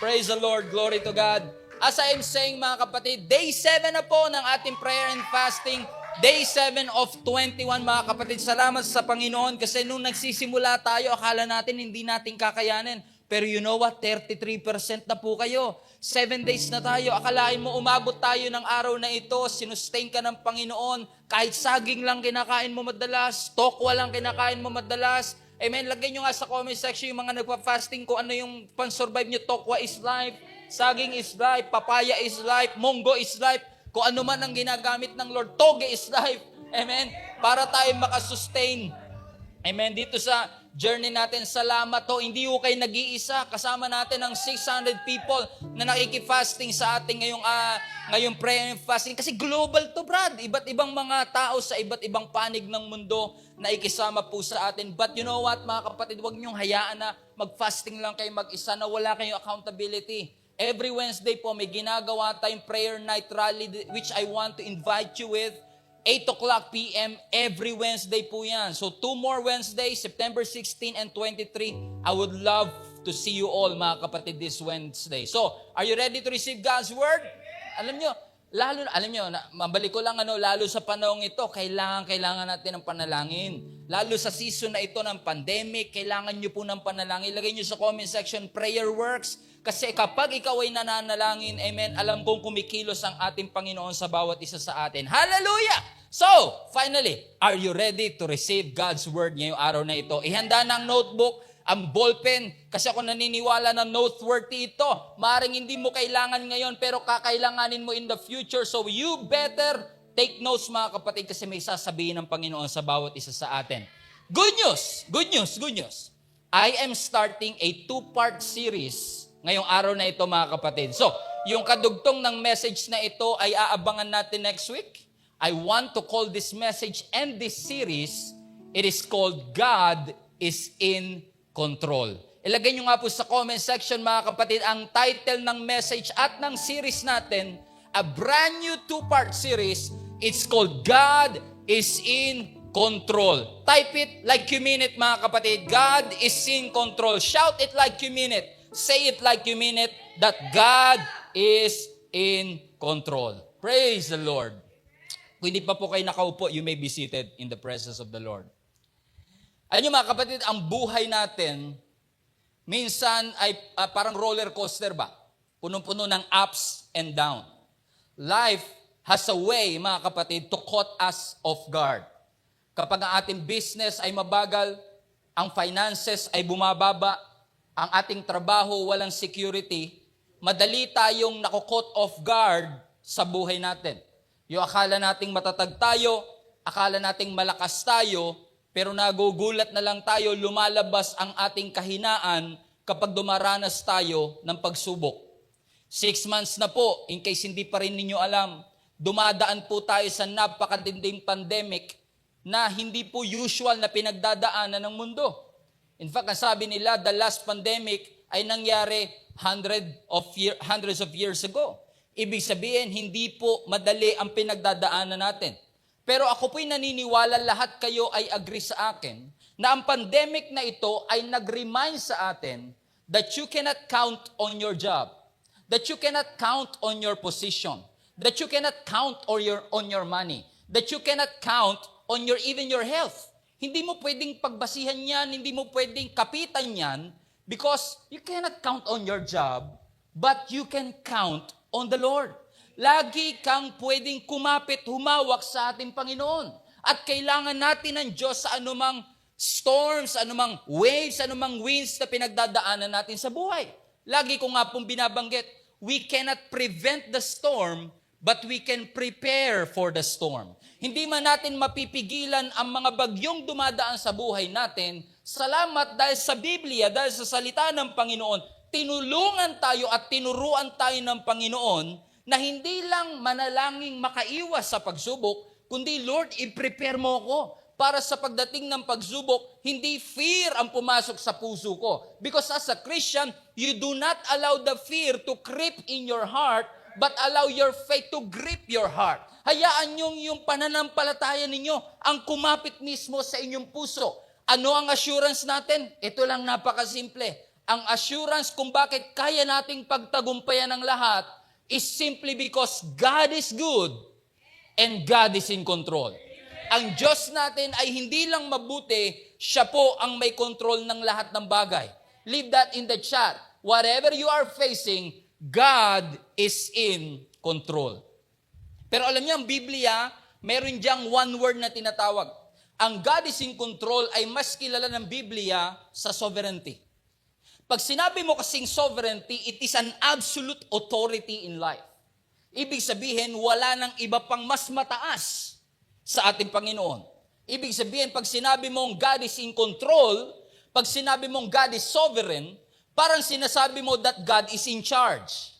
Praise the Lord. Glory to God. As I am saying mga kapatid, day 7 na po ng ating prayer and fasting. Day 7 of 21 mga kapatid. Salamat sa Panginoon kasi nung nagsisimula tayo, akala natin hindi natin kakayanin. Pero you know what? 33% na po kayo. 7 days na tayo. Akalain mo umabot tayo ng araw na ito. Sinustain ka ng Panginoon. Kahit saging lang kinakain mo madalas. Tokwa lang kinakain mo madalas. Amen. Lagay nyo nga sa comment section yung mga nagpa-fasting ko ano yung pan-survive nyo. Tokwa is life. Saging is life. Papaya is life. Monggo is life. Kung ano man ang ginagamit ng Lord, toge is life. Amen. Para tayo makasustain. Amen. Dito sa journey natin, salamat ho. Hindi ho kayo nag-iisa. Kasama natin ang 600 people na nakikifasting sa ating ngayong prayer and fasting. Kasi global to, Brad. Iba't ibang mga tao sa iba't ibang panig ng mundo na ikisama po sa atin. But you know what, mga kapatid, huwag niyong hayaan na mag-fasting lang kayo mag-isa na wala kayong accountability. Every Wednesday po, may ginagawa tayong prayer night rally which I want to invite you with. 8 o'clock p.m. every Wednesday po yan. So 2 more Wednesdays, September 16 and 23. I would love to see you all mga kapatid this Wednesday. So, are you ready to receive God's Word? Alam nyo, mabalik ko lang lalo sa panahong ito, kailangan natin ng panalangin. Lalo sa season na ito ng pandemic, kailangan nyo po ng panalangin. Ilagay nyo sa comment section, prayer works. Kasi kapag ikaw ay nananalangin, amen, alam kong kumikilos ang ating Panginoon sa bawat isa sa atin. Hallelujah! So, finally, are you ready to receive God's Word ngayong araw na ito? Ihanda ng notebook, ang ballpen, kasi ako naniniwala na noteworthy ito. Maaaring hindi mo kailangan ngayon, pero kakailanganin mo in the future. So, you better take notes mga kapatid, kasi may sasabihin ng Panginoon sa bawat isa sa atin. Good news! Good news! Good news! I am starting a 2-part series ngayong araw na ito mga kapatid. So, yung kadugtong ng message na ito ay aabangan natin next week. I want to call this message and this series, it is called God is in Control. Ilagay nyo nga po sa comment section mga kapatid ang title ng message at ng series natin, a brand new 2-part series. It's called God is in Control. Type it like you mean it mga kapatid. God is in control. Shout it like you mean it. Say it like you mean it, that God is in control. Praise the Lord. Kung hindi pa po kayo nakaupo, you may be seated in the presence of the Lord. Alam niyo mga kapatid, ang buhay natin, minsan ay parang roller coaster ba? Punong-puno ng ups and down. Life has a way, mga kapatid, to caught us off guard. Kapag ang ating business ay mabagal, ang finances ay bumababa, ang ating trabaho walang security, madali tayong nako-caught off guard sa buhay natin. Yung akala nating matatag tayo, akala nating malakas tayo, pero nagugulat na lang tayo, lumalabas ang ating kahinaan kapag dumaranas tayo ng pagsubok. 6 months na po, in case hindi pa rin ninyo alam, dumadaan po tayo sa napakatinding pandemic na hindi po usual na pinagdadaanan ng mundo. In fact, ang sabi nila, the last pandemic ay nangyari hundreds of years ago. Ibig sabihin, hindi po madali ang pinagdadaanan natin. Pero ako po'y naniniwala lahat kayo ay agree sa akin na ang pandemic na ito ay nag-remind sa atin that you cannot count on your job, that you cannot count on your position, that you cannot count on your money, that you cannot count on even your health. Hindi mo pwedeng pagbasihan yan, hindi mo pwedeng kapitan yan because you cannot count on your job, but you can count on the Lord. Lagi kang pwedeng kumapit, humawak sa ating Panginoon. At kailangan natin ng Diyos sa anumang storms, anumang waves, anumang winds na pinagdadaanan natin sa buhay. Lagi ko nga pong binabanggit, we cannot prevent the storm, but we can prepare for the storm. Hindi man natin mapipigilan ang mga bagyong dumadaan sa buhay natin, salamat dahil sa Biblia, dahil sa salita ng Panginoon, tinulungan tayo at tinuruan tayo ng Panginoon na hindi lang manalangin makaiwas sa pagsubok, kundi Lord, i-prepare mo ako para sa pagdating ng pagsubok, hindi fear ang pumasok sa puso ko. Because as a Christian, you do not allow the fear to creep in your heart, but allow your faith to grip your heart. Hayaan yung pananampalataya ninyo ang kumapit mismo sa inyong puso. Ano ang assurance natin? Ito lang napakasimple. ang assurance kung bakit kaya nating pagtagumpayan ang lahat is simply because God is good and God is in control. Ang Diyos natin ay hindi lang mabuti, siya po ang may control ng lahat ng bagay. Leave that in the chat. Whatever you are facing, God is in control. Pero alam niyo, ang Biblia, meron diyang one word na tinatawag. Ang God is in control ay mas kilala ng Biblia sa sovereignty. Pag sinabi mo kasing sovereignty, it is an absolute authority in life. Ibig sabihin, wala nang iba pang mas mataas sa ating Panginoon. Ibig sabihin, pag sinabi mong God is in control, pag sinabi mong God is sovereign, parang sinasabi mo that God is in charge.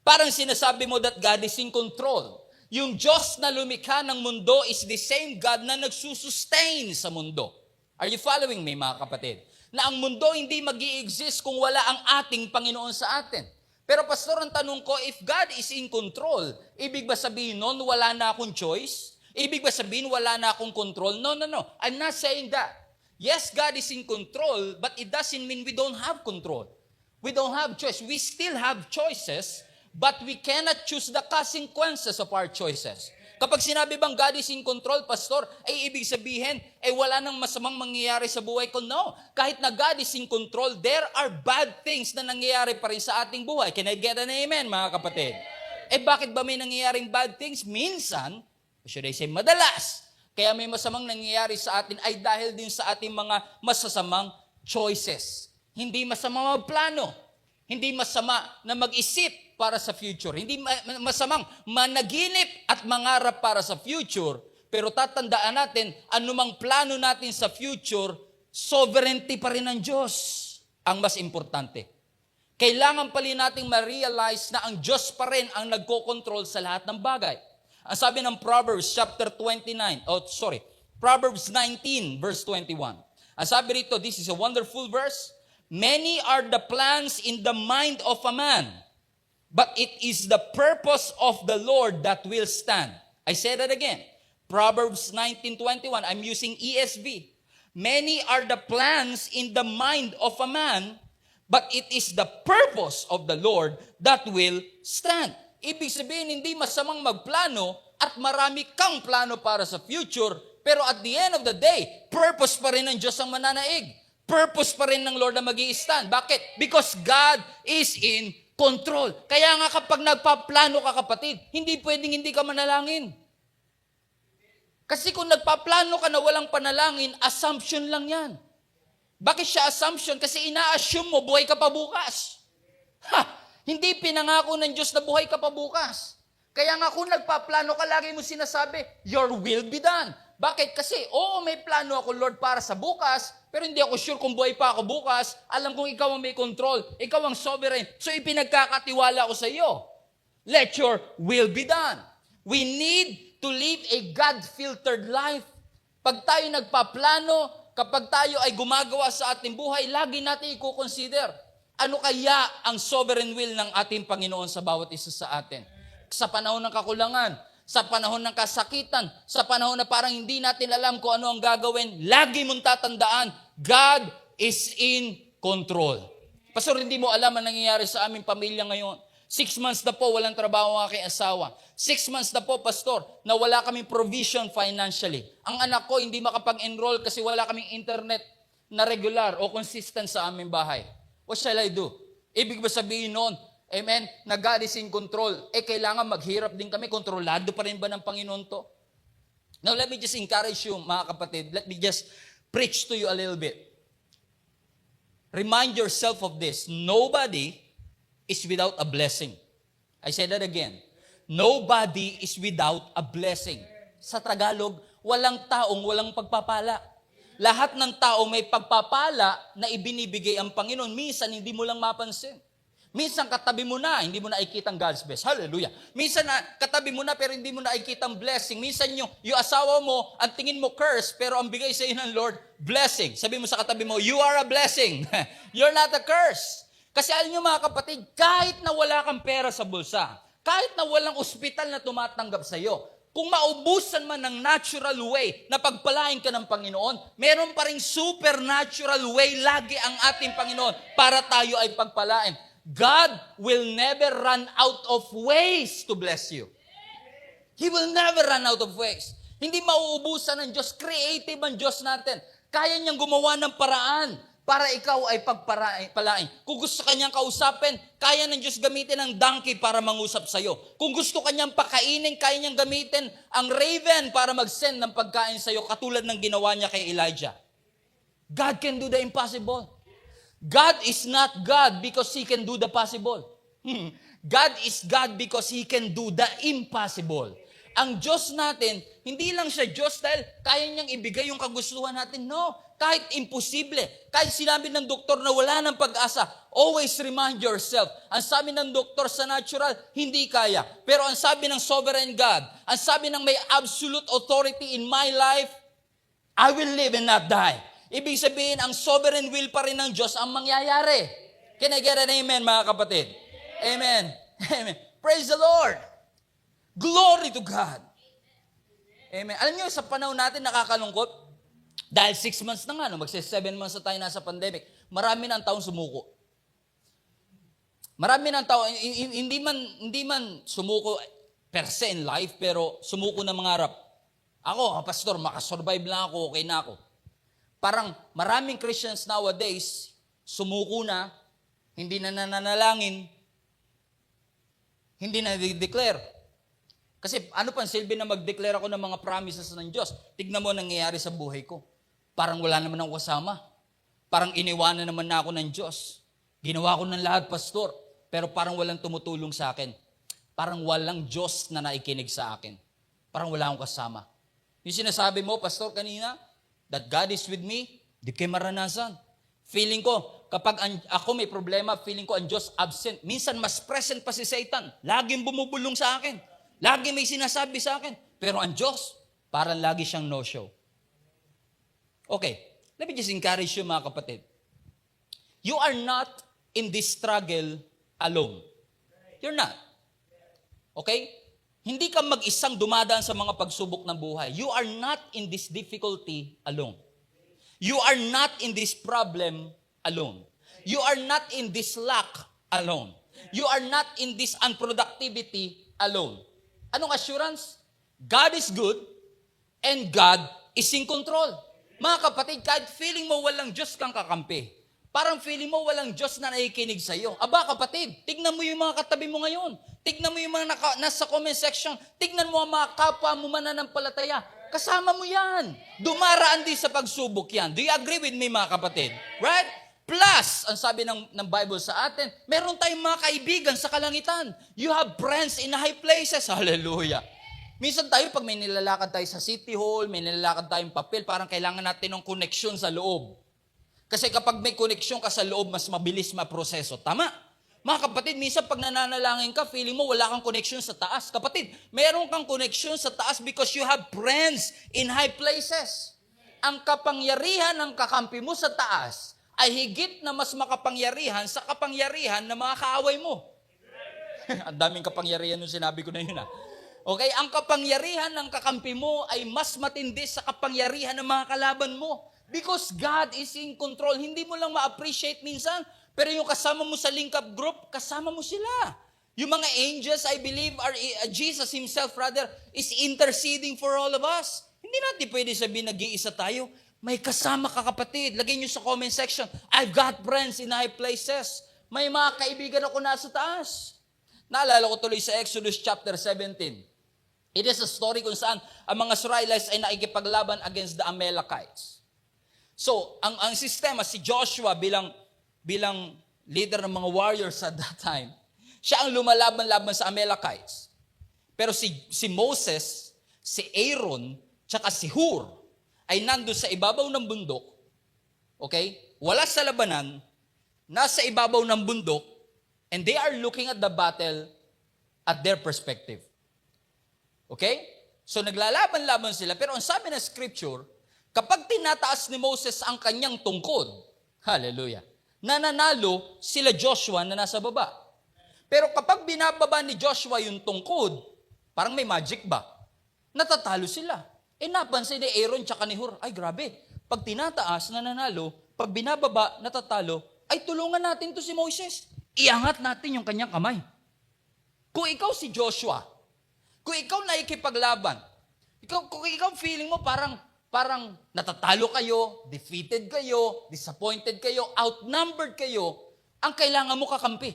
Parang sinasabi mo that God is in control. Yung Diyos na lumikha ng mundo is the same God na nagsusustain sa mundo. Are you following me, mga kapatid? Na ang mundo hindi mag-i-exist kung wala ang ating Panginoon sa atin. Pero pastor, ang tanong ko, if God is in control, ibig ba sabihin nun wala na akong choice? Ibig ba sabihin wala na akong control? No. I'm not saying that. Yes, God is in control, but it doesn't mean we don't have control. We don't have choice. We still have choices, but we cannot choose the consequences of our choices. Kapag sinabi bang God is in control, pastor, ay ibig sabihin, wala nang masamang mangyayari sa buhay ko. No. Kahit na God is in control, there are bad things na nangyayari pa rin sa ating buhay. Can I get an amen, mga kapatid? Bakit ba may nangyayaring bad things? Minsan, should I say madalas, kaya may masamang nangyayari sa atin ay dahil din sa ating mga masasamang choices. Hindi masama magplano. Hindi masama na mag-isip para sa future. Hindi masamang managinip at mangarap para sa future. Pero tatandaan natin, anumang plano natin sa future, sovereignty pa rin ng Diyos ang mas importante. Kailangan pali nating ma-realize na ang Diyos pa rin ang nagko-control sa lahat ng bagay. Ang sabi ng Proverbs Proverbs 19 verse 21. Ang sabi rito, this is a wonderful verse. Many are the plans in the mind of a man, but it is the purpose of the Lord that will stand. I say that again. Proverbs 19:21. I'm using ESV. Many are the plans in the mind of a man, but it is the purpose of the Lord that will stand. Ibig sabihin, hindi masamang magplano at marami kang plano para sa future, pero at the end of the day, purpose pa rin ng Diyos ang mananaig. Purpose pa rin ng Lord na mag-i-stand. Bakit? Because God is in control. Kaya nga kapag nagpaplano ka, kapatid, hindi pwedeng hindi ka manalangin. Kasi kung nagpaplano ka na walang panalangin, assumption lang yan. Bakit siya assumption? Kasi ina-assume mo, buhay ka pa bukas. Hindi pinangako ng Diyos na buhay ka pa bukas. Kaya nga kung nagpaplano ka, lagi mo sinasabi, your will be done. Bakit? Kasi, may plano ako, Lord, para sa bukas, pero hindi ako sure kung buhay pa ako bukas. Alam kong ikaw ang may control. Ikaw ang sovereign. So, ipinagkakatiwala ko sa iyo. Let your will be done. We need to live a God-filtered life. Pag tayo nagpaplano, kapag tayo ay gumagawa sa ating buhay, lagi natin i-consider, ano kaya ang sovereign will ng ating Panginoon sa bawat isa sa atin? Sa panahon ng kakulangan, sa panahon ng kasakitan, sa panahon na parang hindi natin alam kung ano ang gagawin, lagi mong tatandaan, God is in control. Pastor, hindi mo alam ang nangyayari sa aming pamilya ngayon. 6 months na po, walang trabaho ang aking asawa. 6 months na po, pastor, na wala kaming provision financially. Ang anak ko hindi makapag-enroll kasi wala kaming internet na regular o consistent sa aming bahay. What shall I do? Ibig ba sabihin noon, amen, na God is in control. Kailangan maghirap din kami. Kontrolado pa rin ba ng Panginoon to? Now, let me just encourage you, mga kapatid. Let me just preach to you a little bit. Remind yourself of this. Nobody is without a blessing. I say that again. Nobody is without a blessing. Sa Tagalog, walang taong walang pagpapala. Lahat ng tao may pagpapala na ibinibigay ang Panginoon. Minsan, hindi mo lang mapansin. Minsan katabi mo na, hindi mo na ikita ang God's best. Hallelujah. Minsan katabi mo na pero hindi mo na ikita ang blessing. Minsan yung asawa mo, ang tingin mo curse, pero ang bigay sa iyo ng Lord, blessing. Sabi mo sa katabi mo, you are a blessing. You're not a curse. Kasi alam nyo mga kapatid, kahit na wala kang pera sa bulsa, kahit na walang ospital na tumatanggap sa iyo, Kung maubusan man ng natural way na pagpalain ka ng Panginoon, meron pa ring supernatural way lagi ang ating Panginoon para tayo ay pagpalain. God will never run out of ways to bless you. He will never run out of ways. Hindi mauubusan ng Diyos. Creative ang Diyos natin. Kaya niyang gumawa ng paraan para ikaw ay pagpalain. Kung gusto kanyang kausapin, kaya ng Diyos gamitin ang donkey para mangusap sa'yo. Kung gusto kanyang pakainin, kaya niyang gamitin ang raven para mag-send ng pagkain sa'yo, katulad ng ginawa niya kay Elijah. God can do the impossible. God is not God because He can do the possible. God is God because He can do the impossible. Ang Diyos natin, hindi lang siya Diyos dahil kaya niyang ibigay yung kagustuhan natin. No, kahit imposible. Kahit sinabi ng doktor na wala ng pag-asa, always remind yourself. Ang sabi ng doktor sa natural, hindi kaya. Pero ang sabi ng sovereign God, ang sabi ng may absolute authority in my life, I will live and not die. Ibig sabihin, ang sovereign will pa rin ng Diyos ang mangyayari. Can I get an amen, mga kapatid? Amen. Amen. Praise the Lord. Glory to God. Amen. Alam niyo, sa panahon natin nakakalungkot, dahil 6 months na nga, magsi 7 months na tayo nasa pandemic, marami na ang taong sumuko. Marami na ang tao, hindi man sumuko per se in life, pero sumuko na mangarap. Ako, pastor, makasurvive lang ako, okay na ako. Parang maraming Christians nowadays, sumuko na, hindi na nananalangin, hindi na declare. Kasi ano pa ang silbi na mag-declare ako ng mga promises ng Diyos? Tignan mo nangyayari sa buhay ko. Parang wala naman akong kasama. Parang iniwanan naman na ako ng Diyos. Ginawa ko ng lahat, pastor. Pero parang walang tumutulong sa akin. Parang walang Diyos na naikinig sa akin. Parang wala akong kasama. Yung sinasabi mo, pastor, kanina, that God is with me, di kayo maranasan. Feeling ko, kapag ako may problema, feeling ko ang Diyos absent. Minsan mas present pa si Satan. Laging bumubulong sa akin. Lagi may sinasabi sa akin. Pero ang Diyos, parang lagi siyang no-show. Okay, let me just encourage you mga kapatid. You are not in this struggle alone. You're not. Okay? Hindi ka mag-isang dumadaan sa mga pagsubok ng buhay. You are not in this difficulty alone. You are not in this problem alone. You are not in this lack alone. You are not in this unproductivity alone. Anong assurance? God is good and God is in control. Mga kapatid, kahit feeling mo walang Diyos kang kakampi, parang feeling mo walang Diyos na nakikinig sa iyo. Aba kapatid, tignan mo yung mga katabi mo ngayon. Tignan mo yung mga nasa comment section. Tignan mo ang mga kapwa mo mananampalataya. Kasama mo yan. Dumaraan din sa pagsubok yan. Do you agree with me mga kapatid? Right? Plus, ang sabi ng Bible sa atin, meron tayong mga kaibigan sa kalangitan. You have friends in high places. Hallelujah. Minsan tayo, pag may nilalakad tayo sa City Hall, may nilalakad tayong papel, parang kailangan natin ng koneksyon sa loob. Kasi kapag may koneksyon ka sa loob, mas mabilis maproseso. Tama? Mga kapatid, minsan pag nananalangin ka, feeling mo wala kang koneksyon sa taas. Kapatid, meron kang koneksyon sa taas because you have friends in high places. Ang kapangyarihan ng kakampi mo sa taas ay higit na mas makapangyarihan sa kapangyarihan ng mga kaaway mo. Ang daming kapangyarihan nung sinabi ko na yun. Okay, ang kapangyarihan ng kakampi mo ay mas matindi sa kapangyarihan ng mga kalaban mo. Because God is in control. Hindi mo lang ma-appreciate minsan, pero yung kasama mo sa link-up group, kasama mo sila. Yung mga angels, I believe, Jesus Himself rather, is interceding for all of us. Hindi natin pwede sabihin nag-iisa tayo. May kasama ka kapatid. Lagay nyo sa comment section, I've got friends in high places. May mga kaibigan ako nasa taas. Naalala ko tuloy sa Exodus chapter 17. It is a story kung saan ang mga Israelites ay nakikipaglaban against the Amalekites. So, ang sistema, si Joshua bilang leader ng mga warriors at that time, siya ang lumalaban-laban sa Amalekites. Pero si Moses, si Aaron, tsaka si Hur, ay nandun sa ibabaw ng bundok, okay? Wala sa labanan, nasa ibabaw ng bundok, and they are looking at the battle at their perspective. Okay? So naglalaban-laban sila, pero ang sabi ng scripture, kapag tinataas ni Moses ang kanyang tungkod, hallelujah, nananalo sila Joshua na nasa baba. Pero kapag binababa ni Joshua yung tungkod, parang may magic ba? natatalo sila. Napansin ni Aaron tsaka ni Hur, ay grabe, pag tinataas, nananalo, pag binababa, natatalo, ay tulungan natin to si Moses. Iangat natin yung kanyang kamay. Kung ikaw si Joshua, kung ikaw nakikipaglaban, kung ikaw feeling mo parang natatalo kayo, defeated kayo, disappointed kayo, outnumbered kayo, ang kailangan mo kakampi.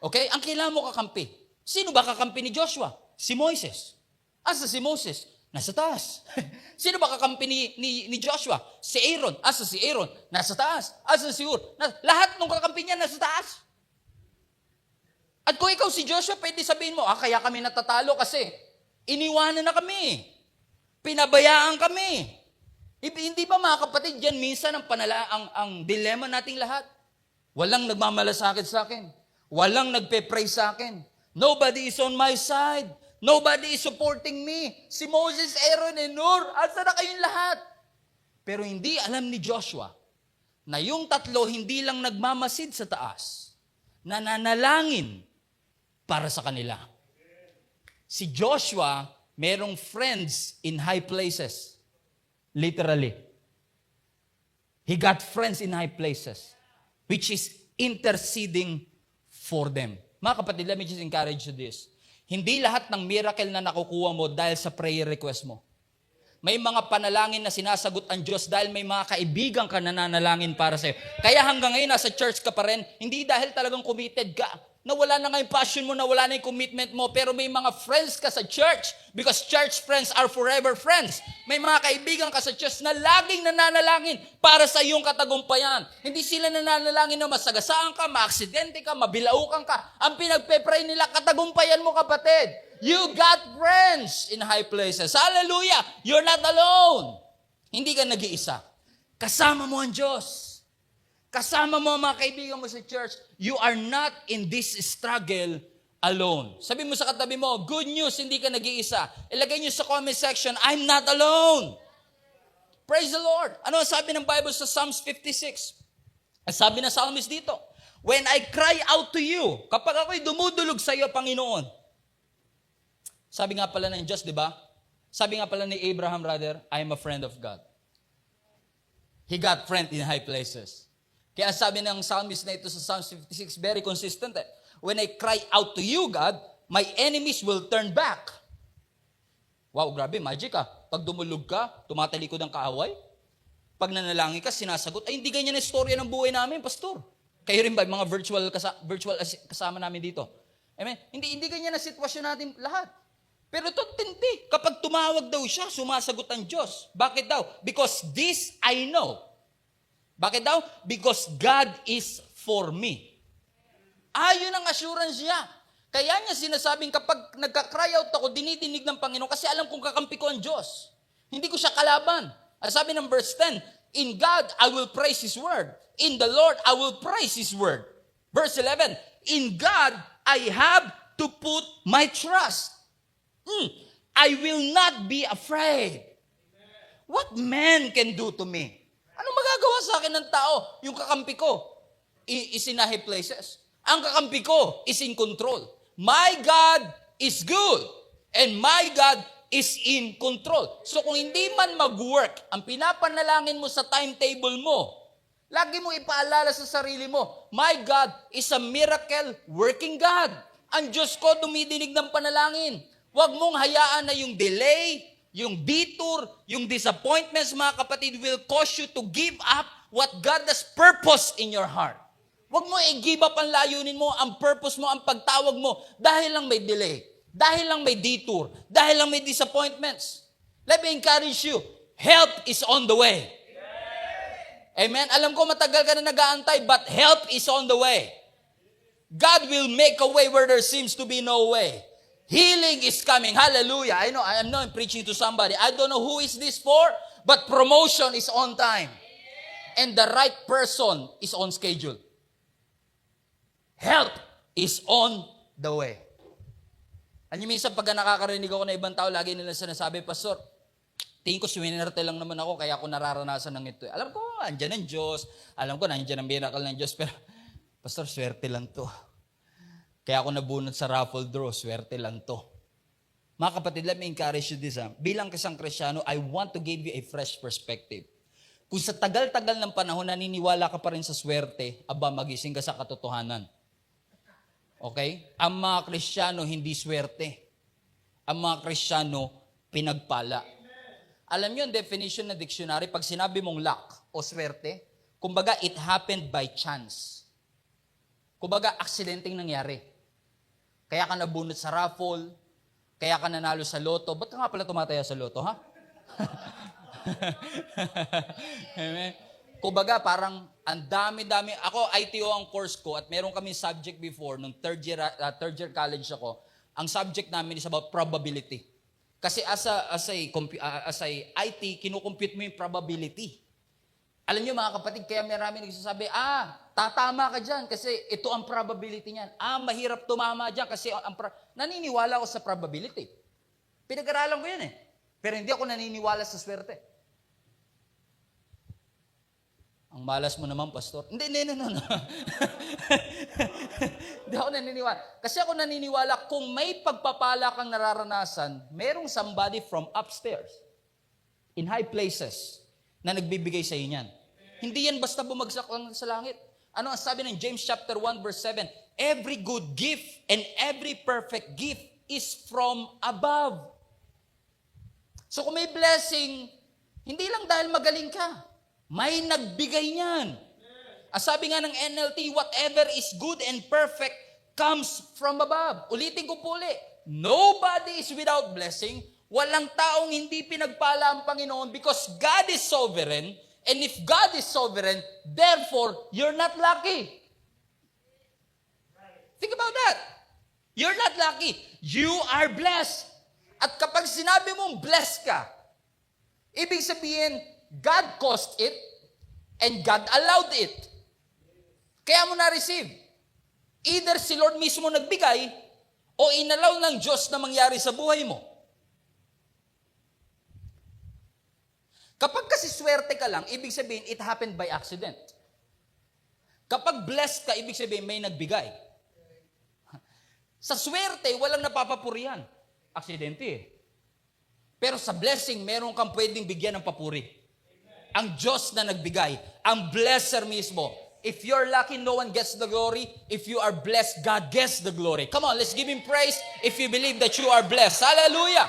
Okay? Ang kailangan mo kakampi. Sino ba kakampi ni Joshua? Si Moses. Asa si Moses? Nasa taas. Sino ba kakampi ni Joshua? Si Aaron. Asa si Aaron? Nasa taas. Asa si Hur? Lahat ng kakampi niya nasa taas. At kung ikaw si Joshua, pwede sabihin mo, kaya kami natatalo kasi iniwanan na kami. Pinabayaan kami. Hindi ba mga kapatid, dyan minsan ang dilema nating lahat? Walang nagmamalasakit sa akin. Walang nagpe-pray sa akin. Nobody is on my side. Nobody is supporting me. Si Moses, Aaron, and Hur, asa na kayong lahat? Pero hindi alam ni Joshua na yung tatlo hindi lang nagmamasid sa taas, nananalangin para sa kanila. Si Joshua, merong friends in high places. Literally. He got friends in high places, which is interceding for them. Mga kapatid, let me just encourage you this. Hindi lahat ng miracle na nakukuha mo dahil sa prayer request mo. May mga panalangin na sinasagot ang Diyos dahil may mga kaibigan ka na nanalangin para sa'yo. Kaya hanggang ngayon nasa church ka pa rin, hindi dahil talagang committed ka. Nawala na nga yung passion mo, nawala na yung commitment mo, pero may mga friends ka sa church because church friends are forever friends. May mga kaibigan ka sa church na laging nananalangin para sa iyong katagumpayan. Hindi sila nananalangin na masagasaan ka, maaksidente ka, mabilaukan ka. Ang pinagpe-pray nila, katagumpayan mo, kapatid. You got friends in high places. Hallelujah! You're not alone. Hindi ka nag-iisa. Kasama mo ang Diyos. Kasama mo ang mga kaibigan mo sa church. You are not in this struggle alone. Sabi mo sa katabi mo, good news, hindi ka nag-iisa. Ilagay nyo sa comment section, I'm not alone. Praise the Lord. Ano ang sabi ng Bible sa Psalms 56? Ang sabi ng psalmist dito, when I cry out to you, kapag ako'y dumudulog sa iyo, Panginoon. Sabi nga pala ng Diyos, di ba? Sabi nga pala ni Abraham, rather, I am a friend of God. He got friend in high places. Kaya sabi ng psalmist na ito sa Psalms 56, very consistent. When I cry out to you, God, my enemies will turn back. Wow, grabe, magic ah. Pag dumulog ka, tumatalikod ang kaaway. Pag nanalangin ka, sinasagot. Ay, hindi ganyan ang istorya ng buhay namin, pastor. Kayo rin ba, mga virtual kasama namin dito? Amen? Hindi ganyan ang sitwasyon natin lahat. Pero tinti, kapag tumawag daw siya, sumasagot ang Diyos. Bakit daw? Because this I know. Bakit daw? Because God is for me. Yun ang assurance niya. Kaya niya sinasabing kapag nagka-cry out ako, dinidinig ng Panginoon kasi alam kong kakampi ko ang Diyos. Hindi ko siya kalaban. Sabi ng verse 10, in God, I will praise His word. In the Lord, I will praise His word. Verse 11, in God, I have to put my trust. I will not be afraid. What man can do to me? Ano magagawa sa akin ng tao? Yung kakampi ko is in high places. Ang kakampi ko is in control. My God is good. And my God is in control. So kung hindi man mag-work, ang pinapanalangin mo sa timetable mo, lagi mo ipaalala sa sarili mo, my God is a miracle working God. Ang Diyos ko dumidinig ng panalangin. Huwag mong hayaan na yung delay, yung detour, yung disappointments, mga kapatid, will cause you to give up what God has purpose in your heart. Huwag mo i-give up ang layunin mo, ang purpose mo, ang pagtawag mo, dahil lang may delay, dahil lang may detour, dahil lang may disappointments. Let me encourage you, help is on the way. Amen? Alam ko matagal ka na nag-aantay, but help is on the way. God will make a way where there seems to be no way. Healing is coming. Hallelujah. I know I'm preaching to somebody. I don't know who is this for, but promotion is on time. And the right person is on schedule. Help is on the way. Ano minsan pag nakakarinig ako na ibang tao, lagi nila sinasabi, Pastor, tingin ko swinerte lang naman ako, kaya ako nararanasan ng ito. Alam ko, andyan ang Diyos. Alam ko, nandiyan ang miracle ng Diyos. Pero, Pastor, swerte lang to. Kaya ako nabunod sa raffle draw, swerte lang to. Mga kapatid, let me encourage you this. Bilang isang Kristiyano, I want to give you a fresh perspective. Kung sa tagal-tagal ng panahon, naniniwala ka pa rin sa swerte, magising ka sa katotohanan. Okay? Ang mga Kristiyano, hindi swerte. Ang mga Kristiyano, pinagpala. Alam niyo, ang definition ng dictionary, pag sinabi mong luck o swerte, kumbaga, it happened by chance. Kumbaga, aksidenteng nangyari. Kaya ka nabunot sa raffle, kaya ka nanalo sa loto. Ba't ka nga pala tumataya sa loto, ha? Amen. Kumbaga, parang ang dami-dami. Ako, ITO ang course ko at meron kami subject before, nung third year college ako, ang subject namin is about probability. Kasi as a IT, kinukompute mo yung probability. Alam niyo mga kapatid, kaya marami nagsasabi, tatama ka dyan kasi ito ang probability niyan. Mahirap tumama dyan kasi naniniwala ako sa probability. Pinag-aralan ko yan eh. Pero hindi ako naniniwala sa swerte. Ang malas mo naman, pastor. Hindi. Hindi ako naniniwala. Kasi ako naniniwala, kung may pagpapala kang nararanasan, merong somebody from upstairs, in high places, na nagbibigay sa iyo niyan. Hindi yan basta bumagsak lang sa langit. Ano ang sabi ng James chapter 1 verse 7? Every good gift and every perfect gift is from above. So kung may blessing, hindi lang dahil magaling ka. May nagbigay niyan. Ang sabi nga ng NLT, whatever is good and perfect comes from above. Ulitin ko po ulit. Nobody is without blessing. Walang taong hindi pinagpala ang Panginoon because God is sovereign. And if God is sovereign, therefore, you're not lucky. Think about that. You're not lucky. You are blessed. At kapag sinabi mong blessed ka, ibig sabihin, God caused it and God allowed it. Kaya mo na-receive. Either si Lord mismo nagbigay o inalaw ng Diyos na mangyari sa buhay mo. Kapag kasi swerte ka lang, ibig sabihin, it happened by accident. Kapag blessed ka, ibig sabihin, may nagbigay. Sa swerte, walang napapapurihan. Aksidente eh. Pero sa blessing, meron kang pwedeng bigyan ng papuri. Ang Diyos na nagbigay, ang blesser mismo. If you're lucky, no one gets the glory. If you are blessed, God gets the glory. Come on, let's give Him praise if you believe that you are blessed. Hallelujah!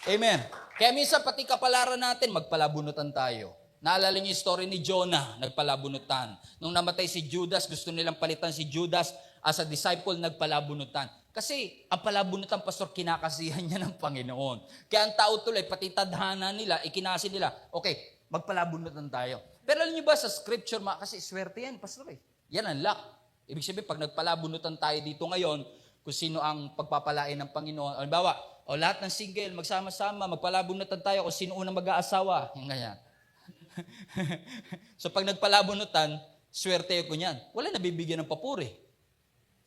Amen. Kaya minsan pati kapalaran natin, magpalabunutan tayo. Naalala niyo yung story ni Jonah, nagpalabunutan. Nung namatay si Judas, gusto nilang palitan si Judas as a disciple, nagpalabunutan. Kasi ang palabunutan, pastor, kinakasihan niya ng Panginoon. Kaya ang tao tuloy, pati tadhana nila, ikinasi nila, okay, magpalabunutan tayo. Pero alam niyo ba sa scripture, kasi swerte yan, pastor eh. Yan ang luck. Ibig sabihin, pag nagpalabunutan tayo dito ngayon, kung sino ang pagpapalain ng Panginoon. Halimbawa, lahat ng single, magsama-sama, magpalabunutan tayo kung sino unang mag-aasawa. Yung ganyan. So pag nagpalabunutan, swerte ko niyan. Wala nabibigyan ng papuri.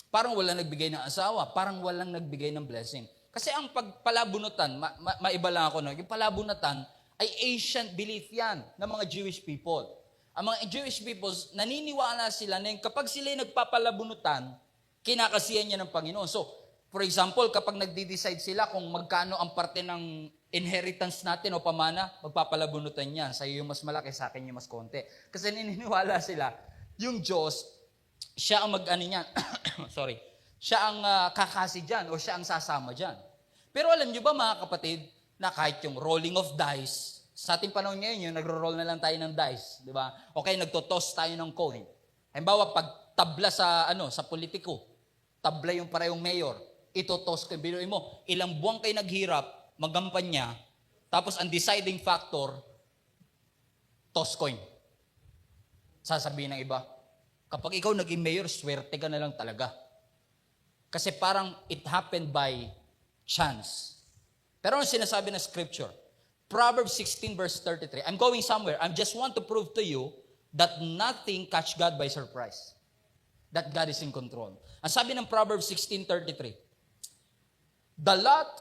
Parang wala nagbigay ng asawa. Parang walang nagbigay ng blessing. Kasi ang pagpalabunutan, maiba lang ako, no? Yung palabunutan ay ancient belief yan ng mga Jewish people. Ang mga Jewish people, naniniwala sila na yung kapag sila nagpapalabunutan, kinakasihan niya ng Panginoon. So, for example, kapag nagde-decide sila kung magkano ang parte ng inheritance natin o pamana, magpapalabunutan niya. Sa iyo yung mas malaki, sa akin yung mas konti. Kasi naniniwala sila, yung Diyos, siya ang mag-ano niyan. Sorry. Siya ang kakasi dyan o siya ang sasama dyan. Pero alam niyo ba mga kapatid, na kahit yung rolling of dice, sa ating panahon ngayon, yung nagro-roll na lang tayo ng dice, di ba? Okay, nagtotoss tayo ng coin. Halimbawa, pag tabla sa politiko, tabla yung parehong mayor, itotoss ko. Binuin mo, ilang buwan kayo naghirap, magampanya, tapos ang deciding factor, toss coin. Sasabihin ng iba, kapag ikaw naging mayor, swerte ka na lang talaga. Kasi parang it happened by chance. Pero ang sinasabi ng scripture, Proverbs 16 verse 33, I'm going somewhere. I just want to prove to you that nothing catch God by surprise. That God is in control. Ang sabi ng Proverbs 16:33, the lot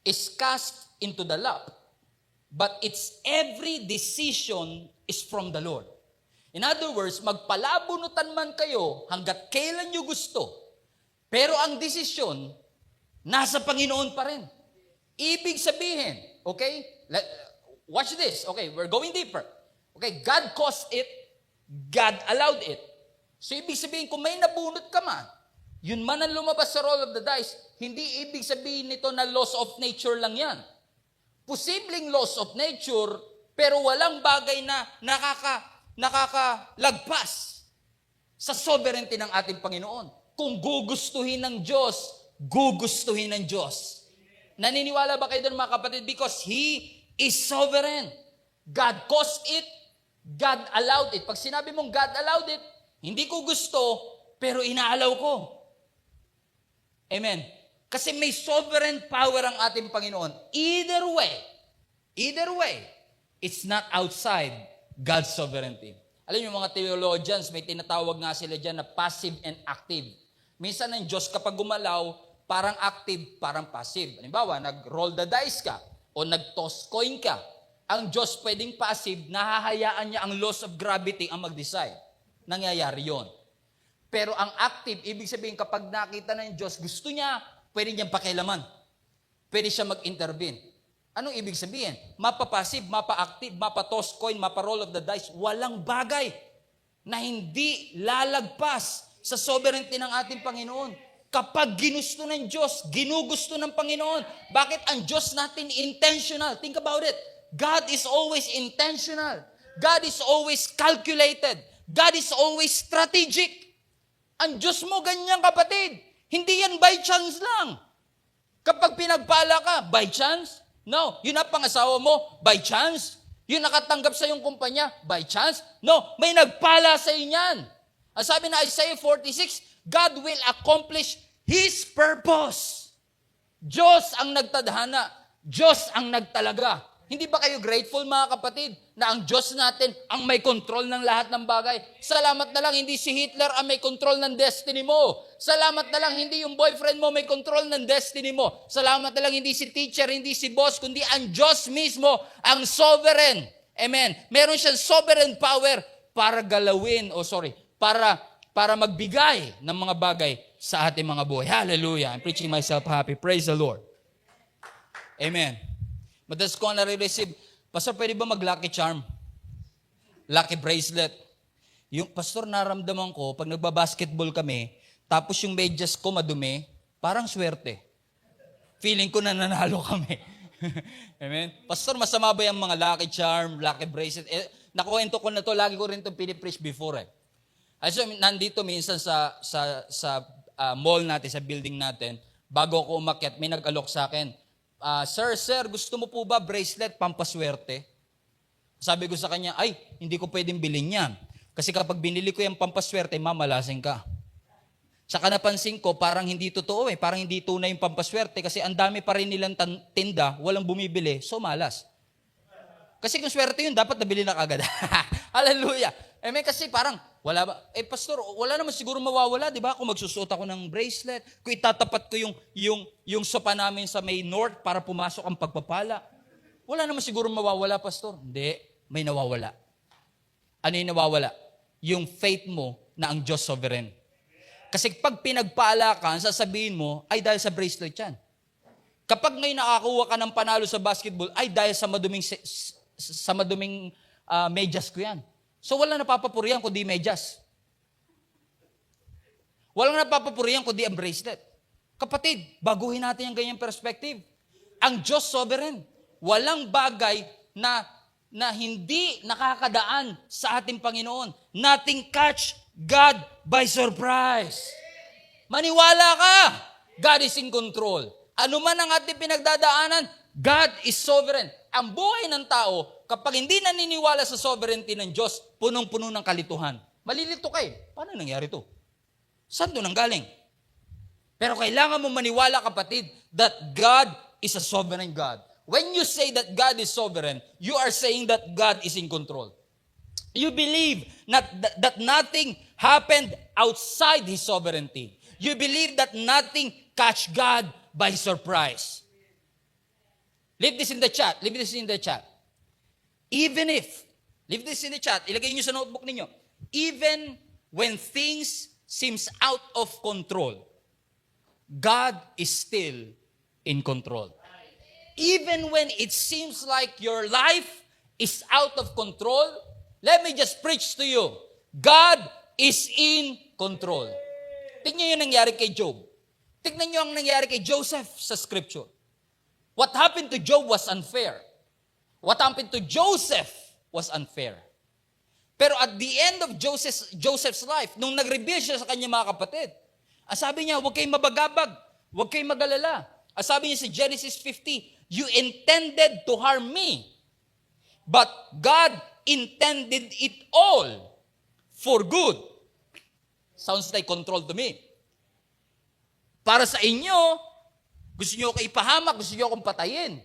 is cast into the lap, but its every decision is from the Lord. In other words, magpalabunutan man kayo hanggat kailan nyo gusto, pero ang desisyon nasa Panginoon pa rin. Ibig sabihin, okay? Watch this. Okay, we're going deeper. Okay, God caused it, God allowed it. So ibig sabihin, kung may nabunot ka man, yun man ang lumabas sa roll of the dice, hindi ibig sabihin nito na laws of nature lang yan. Posibleng laws of nature, pero walang bagay na nakakalagpas sa sovereignty ng ating Panginoon. Kung gugustuhin ng Diyos, gugustuhin ng Diyos. Naniniwala ba kayo doon mga kapatid? Because He is sovereign. God caused it, God allowed it. Pag sinabi mong God allowed it, hindi ko gusto, pero inaalaw ko. Amen. Kasi may sovereign power ang ating Panginoon. Either way, it's not outside God's sovereignty. Alam niyo mga theologians, may tinatawag nga sila dyan na passive and active. Minsan ang Diyos kapag gumalaw, parang active, parang passive. Halimbawa, nag-roll the dice ka o nag-toss coin ka. Ang Diyos pwedeng passive, nahahayaan niya ang laws of gravity ang mag-decide. Nangyayari yon. Pero ang active, ibig sabihin kapag nakita ng Diyos, gusto niya, pwede niyang pakialaman. Pwede siya mag-intervene. Anong ibig sabihin? Mapa-passive, mapa-active, mapa-toss coin, mapa-roll of the dice. Walang bagay na hindi lalagpas sa sovereignty ng ating Panginoon. Kapag ginusto ng Diyos, ginugusto ng Panginoon. Bakit ang Diyos natin intentional? Think about it. God is always intentional. God is always calculated. God is always strategic. Ang Diyos mo ganyan, kapatid. Hindi yan by chance lang. Kapag pinagpala ka, by chance? No. Yun ang pangasawa mo, by chance? Yun nakatanggap sa iyong kumpanya, by chance? No. May nagpala sa inyan. Ang sabi na Isaiah 46, God will accomplish His purpose. Diyos ang nagtadhana. Diyos ang nagtalaga. Hindi ba kayo grateful mga kapatid na ang Diyos natin ang may control ng lahat ng bagay? Salamat na lang hindi si Hitler ang may control ng destiny mo. Salamat na lang hindi yung boyfriend mo may control ng destiny mo. Salamat na lang hindi si teacher, hindi si boss, kundi ang Diyos mismo ang sovereign. Amen. Meron siyang sovereign power para para magbigay ng mga bagay sa ating mga buhay. Hallelujah. I'm preaching myself happy. Praise the Lord. Amen. Madalas ko nare-receive, Pastor, pwede ba mag-lucky charm? Lucky bracelet. Yung, Pastor, naramdaman ko, pag nagbabasketball kami, tapos yung medyas ko madumi, parang swerte. Feeling ko na nanalo kami. Amen? Pastor, masama ba yung mga lucky charm, lucky bracelet? Nakuwento ko na to, lagi ko rin itong pinipreach before So, nandito minsan sa mall natin, sa building natin, bago ako umakyat, may nag-alok sa akin. Sir, gusto mo po ba bracelet pampaswerte? Sabi ko sa kanya, ay, hindi ko pwedeng bilhin yan. Kasi kapag binili ko yung pampaswerte, mamalasing ka. Saka napansin ko, parang hindi totoo parang hindi tunay yung pampaswerte kasi ang dami pa rin nilang tinda, walang bumibili, so malas. Kasi kung swerte yun, dapat nabili na kagad. Hallelujah. Kasi parang, wala ba? Pastor, wala naman siguro mawawala, di ba? Kung magsusuot ako ng bracelet, kung itatapat ko yung sopa namin sa may north para pumasok ang pagpapala. Wala naman siguro mawawala, Pastor. Hindi, may nawawala. Ano yung nawawala? Yung faith mo na ang Diyos sovereign. Kasi pag pinagpala ka, sasabihin mo, ay dahil sa bracelet yan. Kapag ngayon nakakuha ka ng panalo sa basketball, ay dahil sa maduming medyas ko yan. So wala napapapurihan kundi medyas. Walang napapapurihan kundi ang bracelet. Kapatid, baguhin natin yung ganyang perspective. Ang Diyos sovereign. Walang bagay na hindi nakakadaan sa ating Panginoon. Nothing catch God by surprise. Maniwala ka. God is in control. Ano man ang ating pinagdadaanan, God is sovereign. Ang buhay ng tao, kapag hindi naniniwala sa sovereignty ng Diyos, punong-puno ng kalituhan. Malilito kayo. Paano nangyari to? Saan to nanggaling? Pero kailangan mo maniwala, kapatid, that God is a sovereign God. When you say that God is sovereign, you are saying that God is in control. You believe that nothing happened outside His sovereignty. You believe that nothing catch God by surprise. Leave this in the chat. Leave this in the chat. Leave this in the chat. Ilagay niyo sa notebook ninyo. Even when things seems out of control, God is still in control. Even when it seems like your life is out of control, let me just preach to you. God is in control. Tingnan yung nangyari kay Job. Tingnan nyo ang nangyari kay Joseph sa scripture. What happened to Job was unfair. What happened to Joseph was unfair. Pero at the end of Joseph's life, nung nag-reveal siya sa kanyang mga kapatid, ang sabi niya, huwag kayong mabagabag, huwag kayong magalala. Ang sabi niya sa Genesis 50, you intended to harm me, but God intended it all for good. Sounds like control to me. Para sa inyo, gusto niyo ako ipahamak, gusto niyo akong patayin.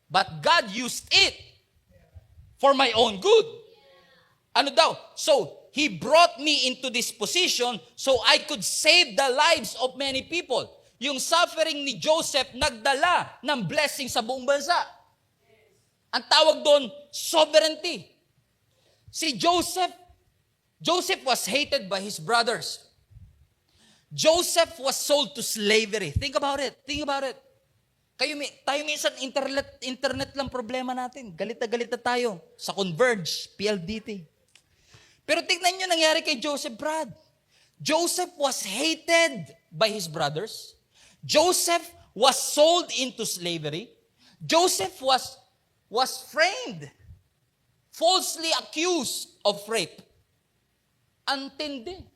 But God used it for my own good. Ano daw? So, He brought me into this position so I could save the lives of many people. Yung suffering ni Joseph nagdala ng blessing sa buong bansa. Ang tawag doon, sovereignty. Si Joseph was hated by his brothers. Joseph was sold to slavery. Think about it. Tayo minsan internet lang problema natin. Galit na tayo sa Converge, PLDT. Pero tignan nyo nangyari kay Joseph, Brad. Joseph was hated by his brothers. Joseph was sold into slavery. Joseph was framed, falsely accused of rape. Antindi.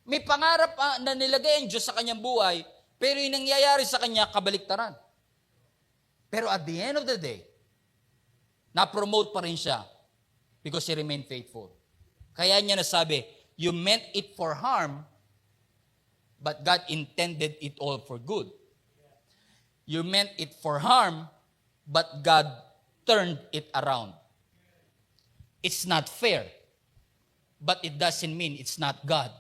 May pangarap na nilagay ang Diyos sa kanyang buhay, pero yung nangyayari sa kanya, kabaliktaran. Pero at the end of the day, na-promote pa rin siya because he remained faithful. Kaya niya nasabi, you meant it for harm, but God intended it all for good. You meant it for harm, but God turned it around. It's not fair, but it doesn't mean it's not God.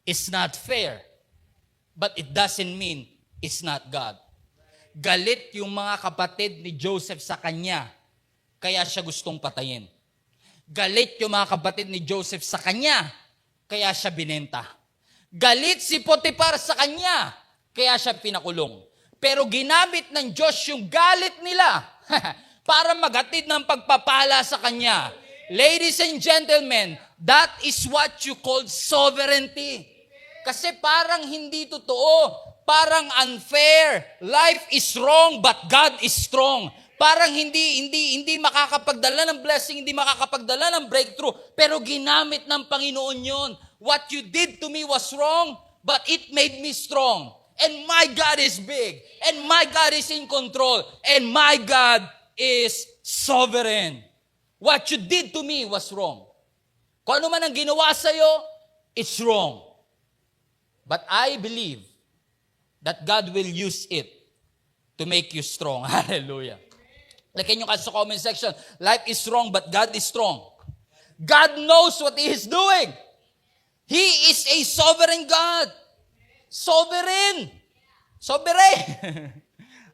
It's not fair, but it doesn't mean it's not God. Galit yung mga kapatid ni Joseph sa kanya, kaya siya gustong patayin. Galit yung mga kapatid ni Joseph sa kanya, kaya siya binenta. Galit si Potiphar sa kanya, kaya siya pinakulong. Pero ginamit ng Diyos yung galit nila para maghatid ng pagpapala sa kanya. Ladies and gentlemen, that is what you call sovereignty. Kasi parang hindi totoo, parang unfair. Life is wrong, but God is strong. Parang hindi makakapagdala ng blessing, hindi makakapagdala ng breakthrough, pero ginamit ng Panginoon yon. What you did to me was wrong, but it made me strong. And my God is big, and my God is in control, and my God is sovereign. What you did to me was wrong. Kung ano man ang ginawa sa'yo, it's wrong. But I believe that God will use it to make you strong. Hallelujah. Lagyan nyo kasi sa comment section, life is wrong, but God is strong. God knows what He is doing. He is a sovereign God. Sovereign.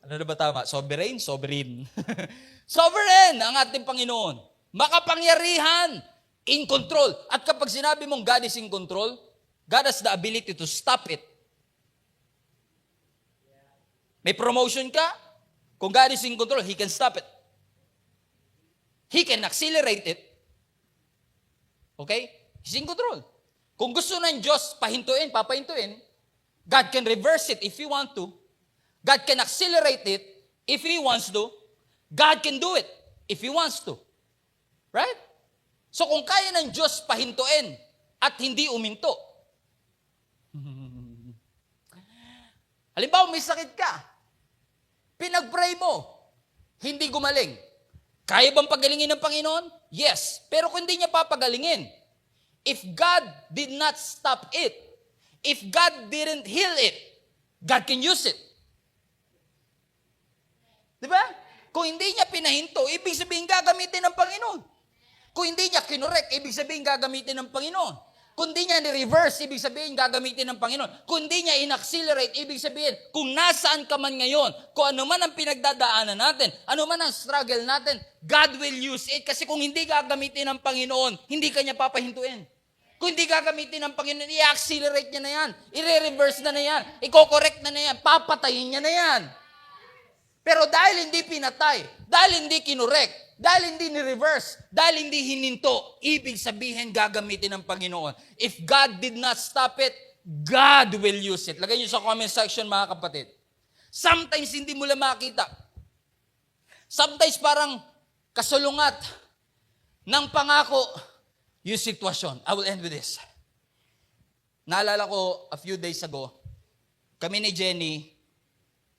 Ano na ba tama? Sovereign? Sovereign ang ating Panginoon. Makapangyarihan. In control. At kapag sinabi mong God is in control, God has the ability to stop it. May promotion ka, kung God is in control, He can stop it. He can accelerate it. Okay? He's in control. Kung gusto ng Diyos papahintuin, God can reverse it if He want to. God can accelerate it if He wants to. God can do it if He wants to. Right? So kung kaya ng Diyos pahintuin at hindi uminto, halimbawa may sakit ka, pinag-pray mo, hindi gumaling. Kaya bang pagalingin ng Panginoon? Yes. Pero kung hindi niya papagalingin, if God did not stop it, if God didn't heal it, God can use it. Diba? Kung hindi niya pinahinto, ibig sabihin gagamitin ng Panginoon. Kung hindi niya kinorek, ibig sabihin gagamitin ng Panginoon. Kung di niya ni-reverse, ibig sabihin gagamitin ng Panginoon. Kung di niya in-accelerate, ibig sabihin, kung nasaan ka man ngayon, kung ano man ang pinagdadaanan natin, ano man ang struggle natin, God will use it. Kasi kung hindi gagamitin ng Panginoon, hindi ka niya papahintuin. Kung hindi gagamitin ng Panginoon, i-accelerate niya na yan. I-reverse na yan. I-correct na yan. Papatayin niya na yan. Pero dahil hindi pinatay, dahil hindi kinurek, dahil hindi ni-reverse, dahil hindi hininto, ibig sabihin gagamitin ng Panginoon. If God did not stop it, God will use it. Lagay niyo sa comment section, mga kapatid. Sometimes hindi mo lang makita. Sometimes parang kasulungat ng pangako yung sitwasyon. I will end with this. Naalala ko a few days ago, kami ni Jenny,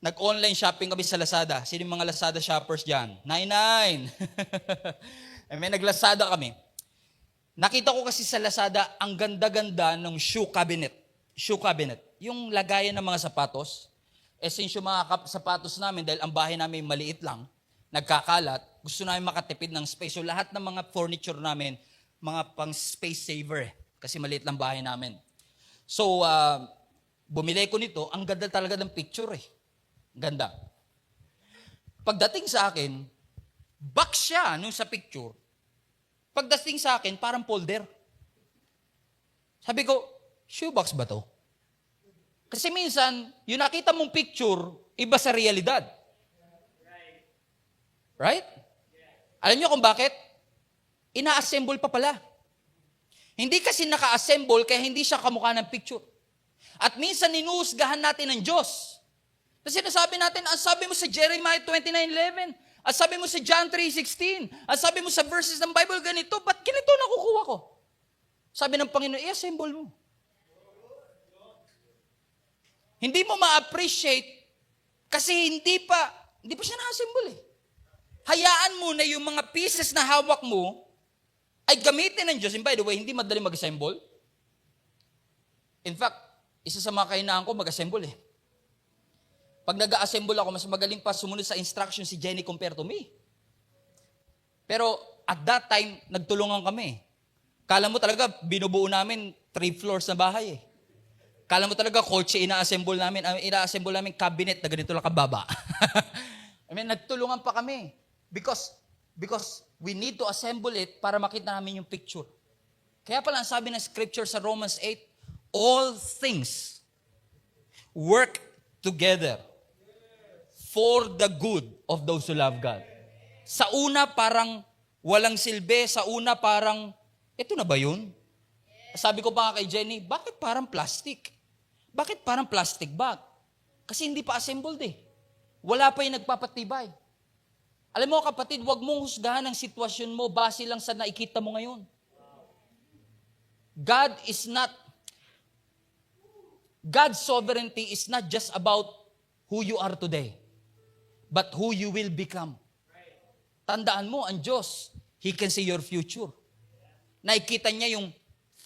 nag-online shopping kami sa Lazada. Sino yung mga Lazada shoppers dyan? 99! May nag-Lazada kami. Nakita ko kasi sa Lazada, ang ganda-ganda ng shoe cabinet. Shoe cabinet. Yung lagayan ng mga sapatos. Since yung mga sapatos namin, dahil ang bahay namin maliit lang, nagkakalat, gusto namin makatipid ng space. So lahat ng mga furniture namin, mga pang space saver. Kasi maliit lang bahay namin. So, bumili ko nito, ang ganda talaga ng picture eh. Ganda. Pagdating sa akin, box siya nung sa picture. Pagdating sa akin, parang folder. Sabi ko, shoebox ba to? Kasi minsan, yung nakita mong picture, iba sa realidad. Right? Alam niyo kung bakit? Ina-assemble pa pala. Hindi kasi naka-assemble kaya hindi siya kamukha ng picture. At minsan ninuhusgahan natin ng Diyos. Kasi nasabi natin, ang sabi mo sa Jeremiah 29:11, ang sabi mo sa John 3:16, ang sabi mo sa verses ng Bible ganito, ba't ganito nakukuha ko? Sabi ng Panginoon, i-assemble mo. Hindi mo ma-appreciate kasi hindi pa siya na-assemble eh. Hayaan mo na yung mga pieces na hawak mo ay gamitin ng Diyos. And by the way, hindi madali mag-assemble. In fact, isa sa mga kahinaan ko mag-assemble eh. Pag nag-assemble ako, mas magaling pa sumunod sa instruction si Jenny compared to me. Pero at that time, nagtulungan kami. Kala mo talaga, binubuo namin 3 floors na bahay eh. Kala mo talaga, kotse ina-assemble namin cabinet na ganito lang kababa. I mean, nagtulungan pa kami. Because we need to assemble it para makita namin yung picture. Kaya pala ang sabi ng scripture sa Romans 8, all things work together for the good of those who love God. Sa una parang walang silbi, sa una parang, eto na ba yun? Sabi ko pa kay Jenny, bakit parang plastic? Bakit parang plastic bag? Kasi hindi pa assembled eh. Wala pa yung nagpapatibay. Alam mo kapatid, huwag mong husgahan ang sitwasyon mo base lang sa nakikita mo ngayon. God's sovereignty is not just about who you are today, but who you will become. Tandaan mo, ang Diyos, He can see your future. Nakikita niya yung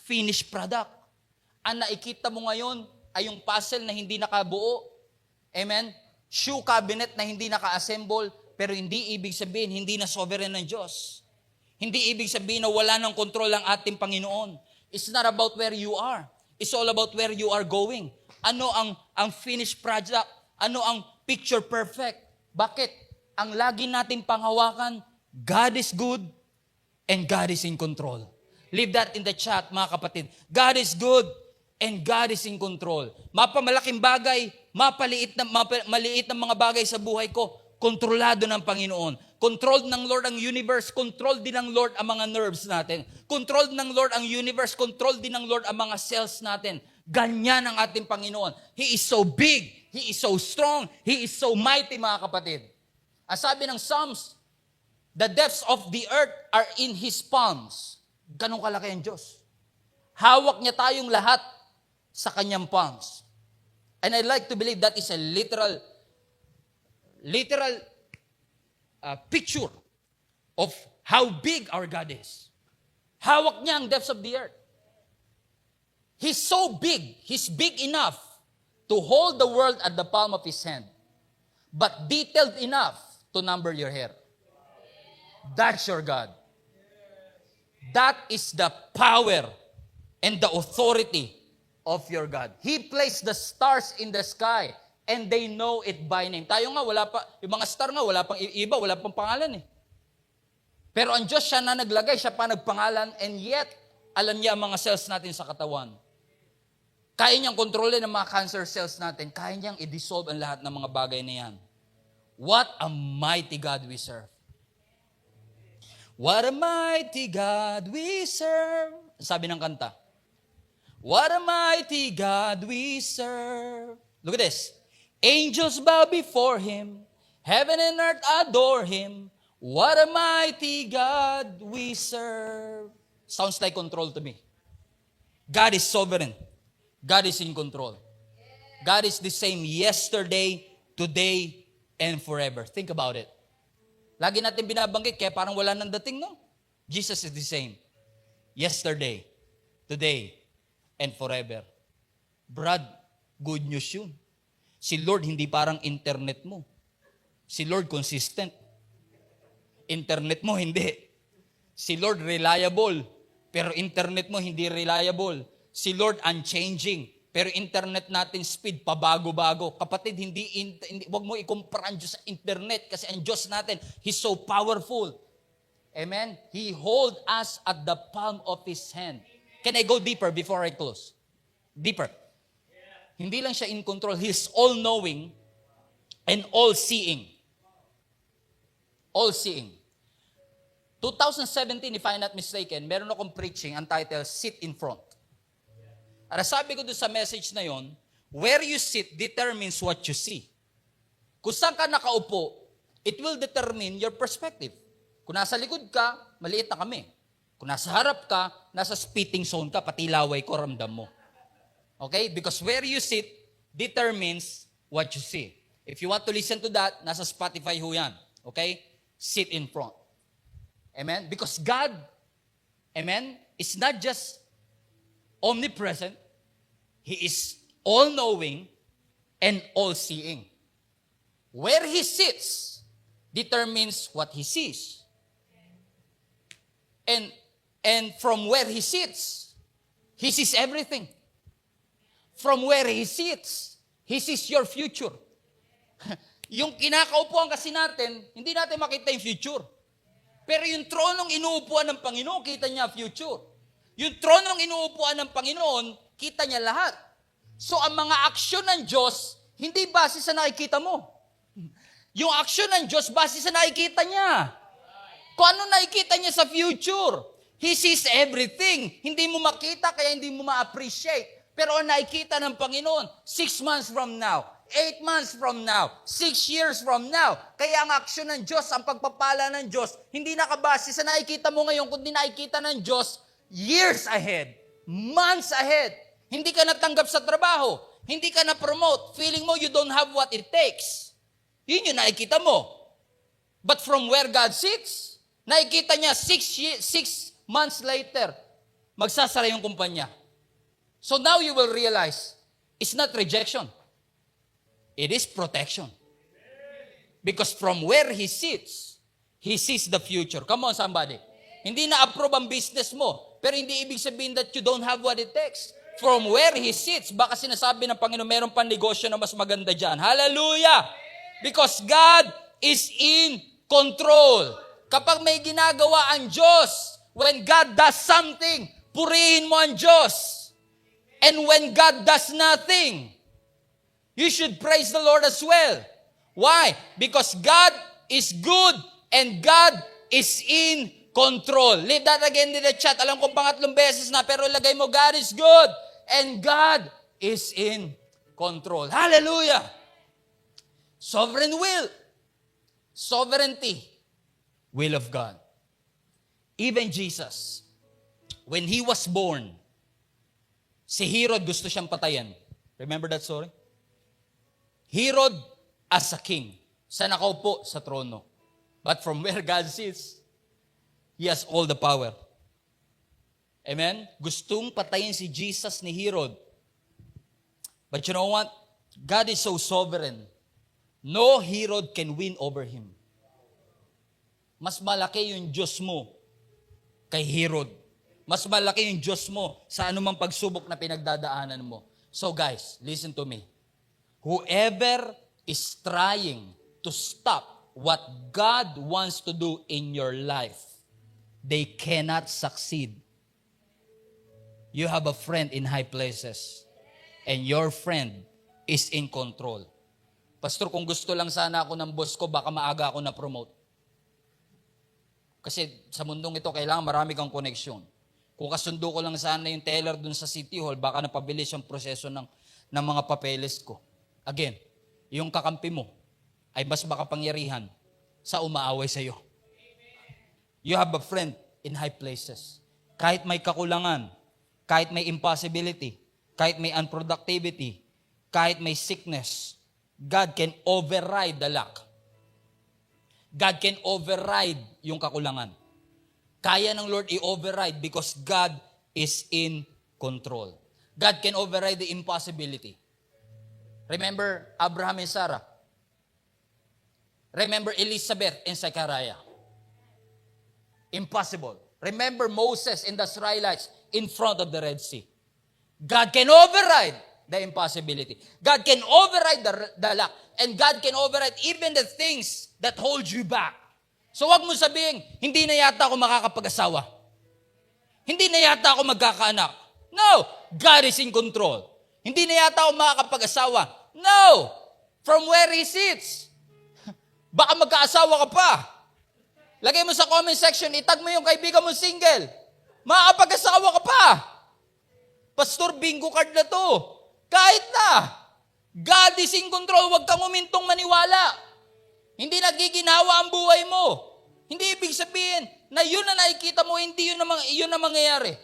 finished product. Ang nakikita mo ngayon ay yung puzzle na hindi nakabuo. Amen? Shoe cabinet na hindi naka-assemble, pero hindi ibig sabihin, hindi na sovereign ng Diyos. Hindi ibig sabihin na wala ng kontrol ang ating Panginoon. It's not about where you are. It's all about where you are going. Ano ang finished project? Ano ang picture perfect? Bakit? Ang lagi nating panghawakan, God is good and God is in control. Leave that in the chat, mga kapatid. God is good and God is in control. Mapamalaking bagay, maliit na mga bagay sa buhay ko, kontrolado ng Panginoon. Controlled ng Lord ang universe, controlled din ng Lord ang mga nerves natin. Controlled ng Lord ang universe, controlled din ng Lord ang mga cells natin. Ganyan ang ating Panginoon. He is so big, He is so strong, He is so mighty, mga kapatid. Ang sabi ng Psalms, the depths of the earth are in His palms. Ganun kalaki ang Diyos. Hawak niya tayong lahat sa kanyang palms. And I like to believe that is a literal picture of how big our God is. Hawak niya ang depths of the earth. He's so big, He's big enough to hold the world at the palm of His hand, but detailed enough to number your hair. That's your God. That is the power and the authority of your God. He placed the stars in the sky and they know it by name. Tayo nga, wala pa, yung mga star nga, wala pang iba, wala pang pangalan eh. Pero ang Diyos siya na naglagay, siya pa nagpangalan, and yet, Alam niya ang mga cells natin sa katawan. Kaya niyang kontrolin ang mga cancer cells natin. Kaya niyang i-dissolve ang lahat ng mga bagay na yan. What a mighty God we serve. What a mighty God we serve. Sabi ng kanta. What a mighty God we serve. Look at this. Angels bow before Him. Heaven and earth adore Him. What a mighty God we serve. Sounds like control to me. God is sovereign. God is in control. God is the same yesterday, today, and forever. Think about it. Lagi natin binabanggit, kaya parang wala nang dating, no? Jesus is the same. Yesterday, today, and forever. Brad, good news yun. Si Lord hindi parang internet mo. Si Lord consistent. Internet mo hindi. Si Lord reliable, pero internet mo hindi reliable. Si Lord unchanging, pero internet natin speed pabago-bago. Kapatid, wag mo ikumpara ang Diyos sa internet kasi ang Diyos natin, He's so powerful. Amen? He hold us at the palm of His hand. Can I go deeper before I close? Deeper. Hindi lang siya in control. He's all-knowing and all-seeing. All-seeing. 2017, if I'm not mistaken, meron akong preaching, ang title, Sit in Front. At sabi ko doon sa message na yon, where you sit determines what you see. Kung saan ka nakaupo, it will determine your perspective. Kung nasa likod ka, maliit na kami. Kung nasa harap ka, nasa spitting zone ka, pati laway ko, ramdam mo. Okay? Because where you sit determines what you see. If you want to listen to that, nasa Spotify ho yan. Okay? Sit in front. Amen? Because God, amen, is not just omnipresent. He is all-knowing and all-seeing. Where He sits determines what He sees. And from where He sits, He sees everything. From where He sits, He sees your future. Yung kinakaupuan kasi natin, hindi natin makita yung future. Pero yung tronong inuupuan ng Panginoon, kita niya future. Yung tronong inuupuan ng Panginoon, kita niya lahat. So ang mga aksyon ng Diyos, hindi base sa nakikita mo. Yung aksyon ng Diyos, base sa nakikita niya. Kung ano nakikita niya sa future. He sees everything. Hindi mo makita, kaya hindi mo ma-appreciate. Pero ang nakikita ng Panginoon, 6 months from now, 8 months from now, 6 years from now. Kaya ang aksyon ng Diyos, ang pagpapala ng Diyos, hindi nakabase sa nakikita mo ngayon, kundi nakikita ng Diyos years ahead, months ahead. Hindi ka natanggap sa trabaho, hindi ka na-promote, feeling mo you don't have what it takes. Yun yung nakikita mo. But from where God sits, nakikita niya 6 months later, magsasara yung kumpanya. So now you will realize, it's not rejection. It is protection. Because from where He sits, He sees the future. Come on, somebody. Hindi na-approve ang business mo, pero hindi ibig sabihin that you don't have what it takes. From where He sits, baka sinasabi ng Panginoon, meron pang negosyo na mas maganda dyan. Hallelujah! Because God is in control. Kapag may ginagawa ang Diyos, when God does something, purihin mo ang Diyos. And when God does nothing, you should praise the Lord as well. Why? Because God is good and God is in control. Leave that again in the chat. Alam kong pangatlong beses na, pero ilagay mo, God is good and God is in control. Hallelujah! Sovereign will. Sovereignty. Will of God. Even Jesus, when He was born, si Herod gusto siyang patayan. Remember that story? Herod as a king, sa nakaupo sa trono. But from where God sits, He has all the power. Amen? Gustong patayin si Jesus ni Herod. But you know what? God is so sovereign. No Herod can win over Him. Mas malaki yung Diyos mo kay Herod. Mas malaki yung Diyos mo sa anumang pagsubok na pinagdadaanan mo. So guys, listen to me. Whoever is trying to stop what God wants to do in your life, they cannot succeed. You have a friend in high places. And your friend is in control. Pastor, kung gusto lang sana ako ng boss ko, baka maaga ako na-promote. Kasi sa mundong ito, kailangan marami kang koneksyon. Kung kasundo ko lang sana yung teller dun sa City Hall, baka napabilis yung proseso ng mga papeles ko. Again, yung kakampi mo ay mas makapangyarihan sa umaaway sa iyo. You have a friend in high places. Kahit may kakulangan, kahit may impossibility, kahit may unproductivity, kahit may sickness, God can override the lack. God can override yung kakulangan. Kaya ng Lord i-override because God is in control. God can override the impossibility. Remember Abraham and Sarah. Remember Elizabeth and Zechariah. Impossible. Remember Moses and the Israelites in front of the Red Sea. God can override the impossibility. God can override the lack. And God can override even the things that hold you back. So wag mo sabihin, hindi na yata ako makakapag-asawa. Hindi na yata ako magkakaanak. No! God is in control. Hindi na yata ako makakapag-asawa. No! From where He sits. Baka magkaasawa ka pa. Lagay mo sa comment section, itag mo yung kaibigan mo single. Makakapag-asawa ka pa. Pastor, bingo card na to. Kahit na. God is in control. Huwag kang umintong maniwala. Hindi nagiginawa ang buhay mo. Hindi ibig sabihin na yun na nakikita mo, hindi yun na mangyayari.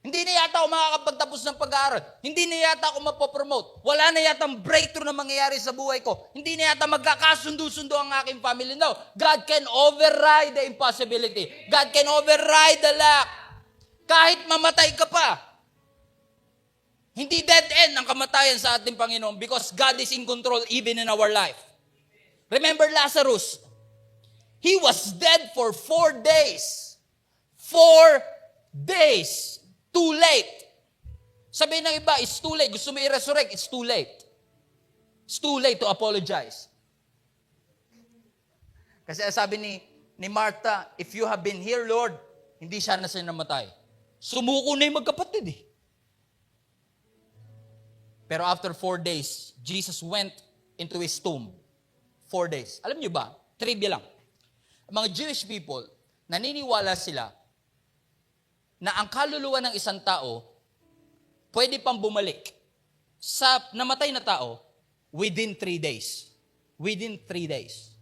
Hindi na yata ako makakapagtapos ng pag-aaral. Hindi na yata ako mapopromote. Wala na yata breakthrough na mangyayari sa buhay ko. Hindi na yata magkakasundo-sundo ang aking family. No, God can override the impossibility. God can override the lack. Kahit mamatay ka pa. Hindi dead end ang kamatayan sa ating Panginoon because God is in control even in our life. Remember Lazarus? He was dead for 4 days. 4 days. Too late. Sabihin ng iba, it's too late. Gusto mo i-resurrect, it's too late. It's too late to apologize. Kasi sabi ni Martha, if you have been here, Lord, hindi siya na siya namatay. Sumuko na yung magkapatid eh. Pero after 4 days, Jesus went into his tomb. 4 days. Alam niyo ba, trivia lang. Mga Jewish people, naniniwala sila na ang kaluluwa ng isang tao pwede pang bumalik sa namatay na tao within 3 days. Within 3 days.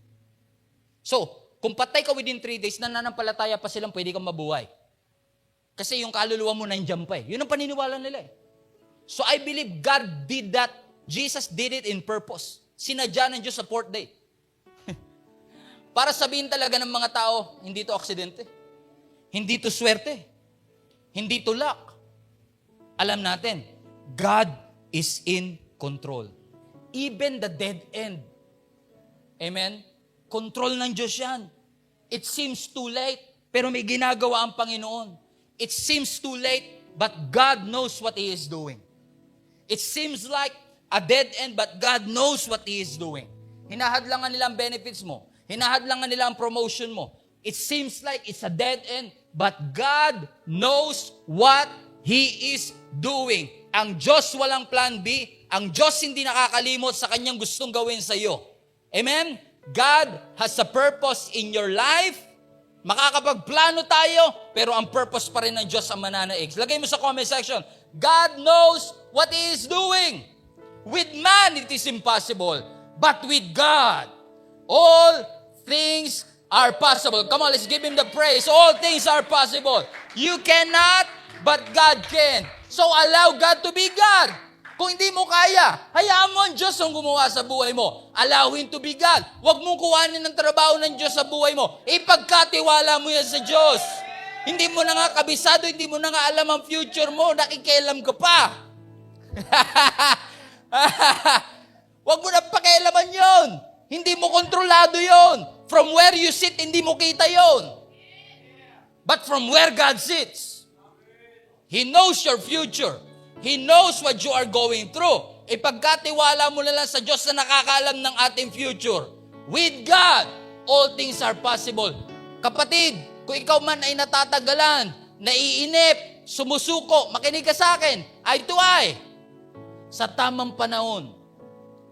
So, kung patay ka within 3 days, nananampalataya pa silang pwede kang mabuhay. Kasi yung kaluluwa mo nandiyan pa eh. Yun ang paniniwala nila eh. So, I believe God did that. Jesus did it in purpose. Sinadya ng Diyos sa 4th day. Para sabihin talaga ng mga tao, hindi to aksidente. Hindi to swerte. Hindi to luck. Alam natin, God is in control. Even the dead end. Amen? Control ng Diyos yan. It seems too late, pero may ginagawa ang Panginoon. It seems too late, but God knows what He is doing. It seems like a dead end, but God knows what He is doing. Hinahadlangan nila ang benefits mo. Hinahadlangan nila ang promotion mo. It seems like it's a dead end, but God knows what He is doing. Ang Diyos walang plan B. Ang Diyos hindi nakakalimot sa Kanyang gustong gawin sa iyo. Amen? God has a purpose in your life. Makakapagplano tayo, pero ang purpose pa rin ng Diyos ang mananaig. Lagay mo sa comment section, God knows what He is doing. With man, it is impossible. But with God, all things are possible. Come on, let's give Him the praise. All things are possible. You cannot, but God can. So allow God to be God. Kung hindi mo kaya, hayaan mo ang Diyos ang gumawa sa buhay mo. Allow Him to be God. Huwag mong kuhanin ng trabaho ng Diyos sa buhay mo. Ipagkatiwala mo yan sa Diyos. Hindi mo na nga kabisado, hindi mo na nga alam ang future mo. Nakikialam ka pa. Huwag mo na pakialaman yon. Hindi mo kontrolado yon. From where you sit, hindi mo kita yon. But from where God sits, He knows your future. He knows what you are going through. Ipagkatiwala mo na lang sa Diyos na nakakaalam ng ating future. With God, all things are possible. Kapatid, kung ikaw man ay natatagalan, naiinip, sumusuko, makinig ka sa akin, eye to eye. Sa tamang panahon,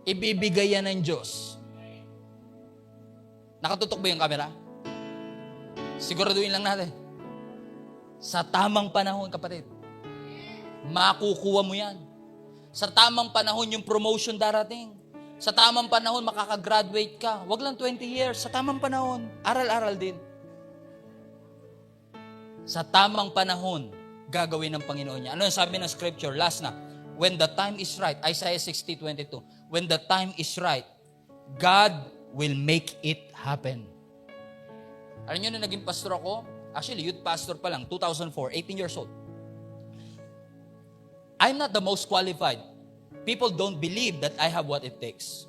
ibibigay yan ng Diyos. Nakatutok ba yung camera? Siguraduhin lang natin. Sa tamang panahon, kapatid, makukuha mo yan. Sa tamang panahon, yung promotion darating. Sa tamang panahon, makakagraduate ka. Wag lang 20 years. Sa tamang panahon, aral-aral din. Sa tamang panahon, gagawin ng Panginoon niya. Ano yung sabi ng scripture? Last na. When the time is right, Isaiah 60:22, when the time is right, God will make it happen. Alam niyo na naging pastor ako? Actually, youth pastor pa lang, 2004, 18 years old. I'm not the most qualified. People don't believe that I have what it takes.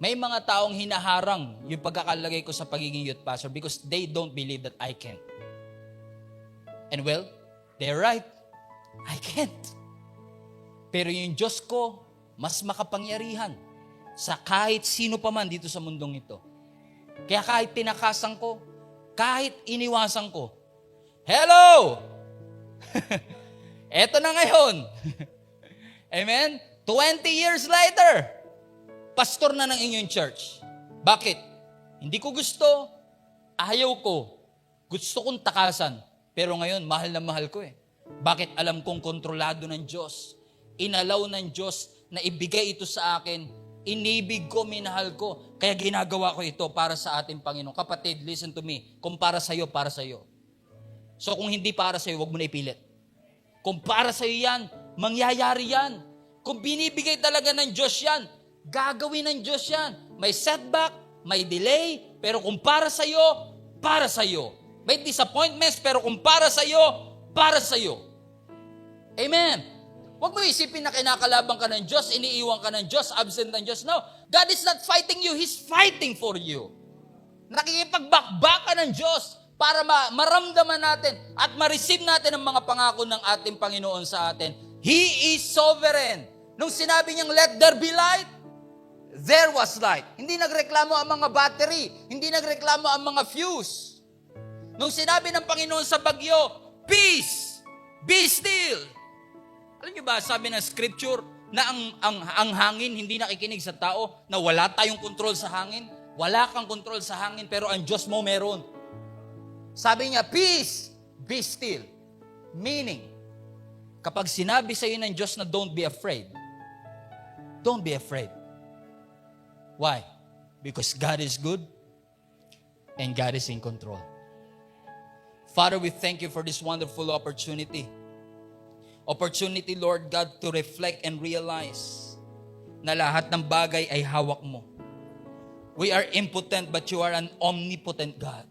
May mga taong hinaharang yung pagkakalagay ko sa pagiging youth pastor because they don't believe that I can. And well, they're right. I can't. Pero yung Diyos ko, mas makapangyarihan sa kahit sino pa man dito sa mundong ito. Kaya kahit tinakasan ko, kahit iniwasan ko, hello! Eto na ngayon. Amen? 20 years later, pastor na ng inyong church. Bakit? Hindi ko gusto, ayaw ko, gusto kong takasan. Pero ngayon, mahal na mahal ko eh. Bakit? Alam kong kontrolado ng Diyos. Inalaw ng Diyos na ibigay ito sa akin. Inibig ko, minahal ko. Kaya ginagawa ko ito para sa ating Panginoon. Kapatid, listen to me. Kung para sa'yo, para sa'yo. So kung hindi para sa'yo, huwag mo na ipilit. Kung para sa'yo yan, mangyayari yan. Kung binibigay talaga ng Diyos yan, gagawin ng Diyos yan. May setback, may delay, pero kung para sa'yo, para sa'yo. May disappointments, pero kung para sa'yo, para sa'yo. Amen. Huwag mo isipin na kinakalaban ka ng Diyos, iniiwan ka ng Diyos, absent ng Diyos. No, God is not fighting you, He's fighting for you. Nakikipagbakbaka ng Diyos para maramdaman natin at ma-receive natin ang mga pangako ng ating Panginoon sa atin. He is sovereign. Nung sinabi niyang, let there be light, there was light. Hindi nagreklamo ang mga battery, hindi nagreklamo ang mga fuse. Nung sinabi ng Panginoon sa bagyo, peace, be still. Alam niyo ba, sabi ng scripture, na ang hangin hindi nakikinig sa tao, na wala tayong control sa hangin. Wala kang control sa hangin, pero ang Diyos mo meron. Sabi niya, peace, be still. Meaning, kapag sinabi sa iyo ng Diyos na don't be afraid, don't be afraid. Why? Because God is good and God is in control. Father, we thank you for this wonderful opportunity. Opportunity, Lord God, to reflect and realize na lahat ng bagay ay hawak mo. We are impotent, but you are an omnipotent God.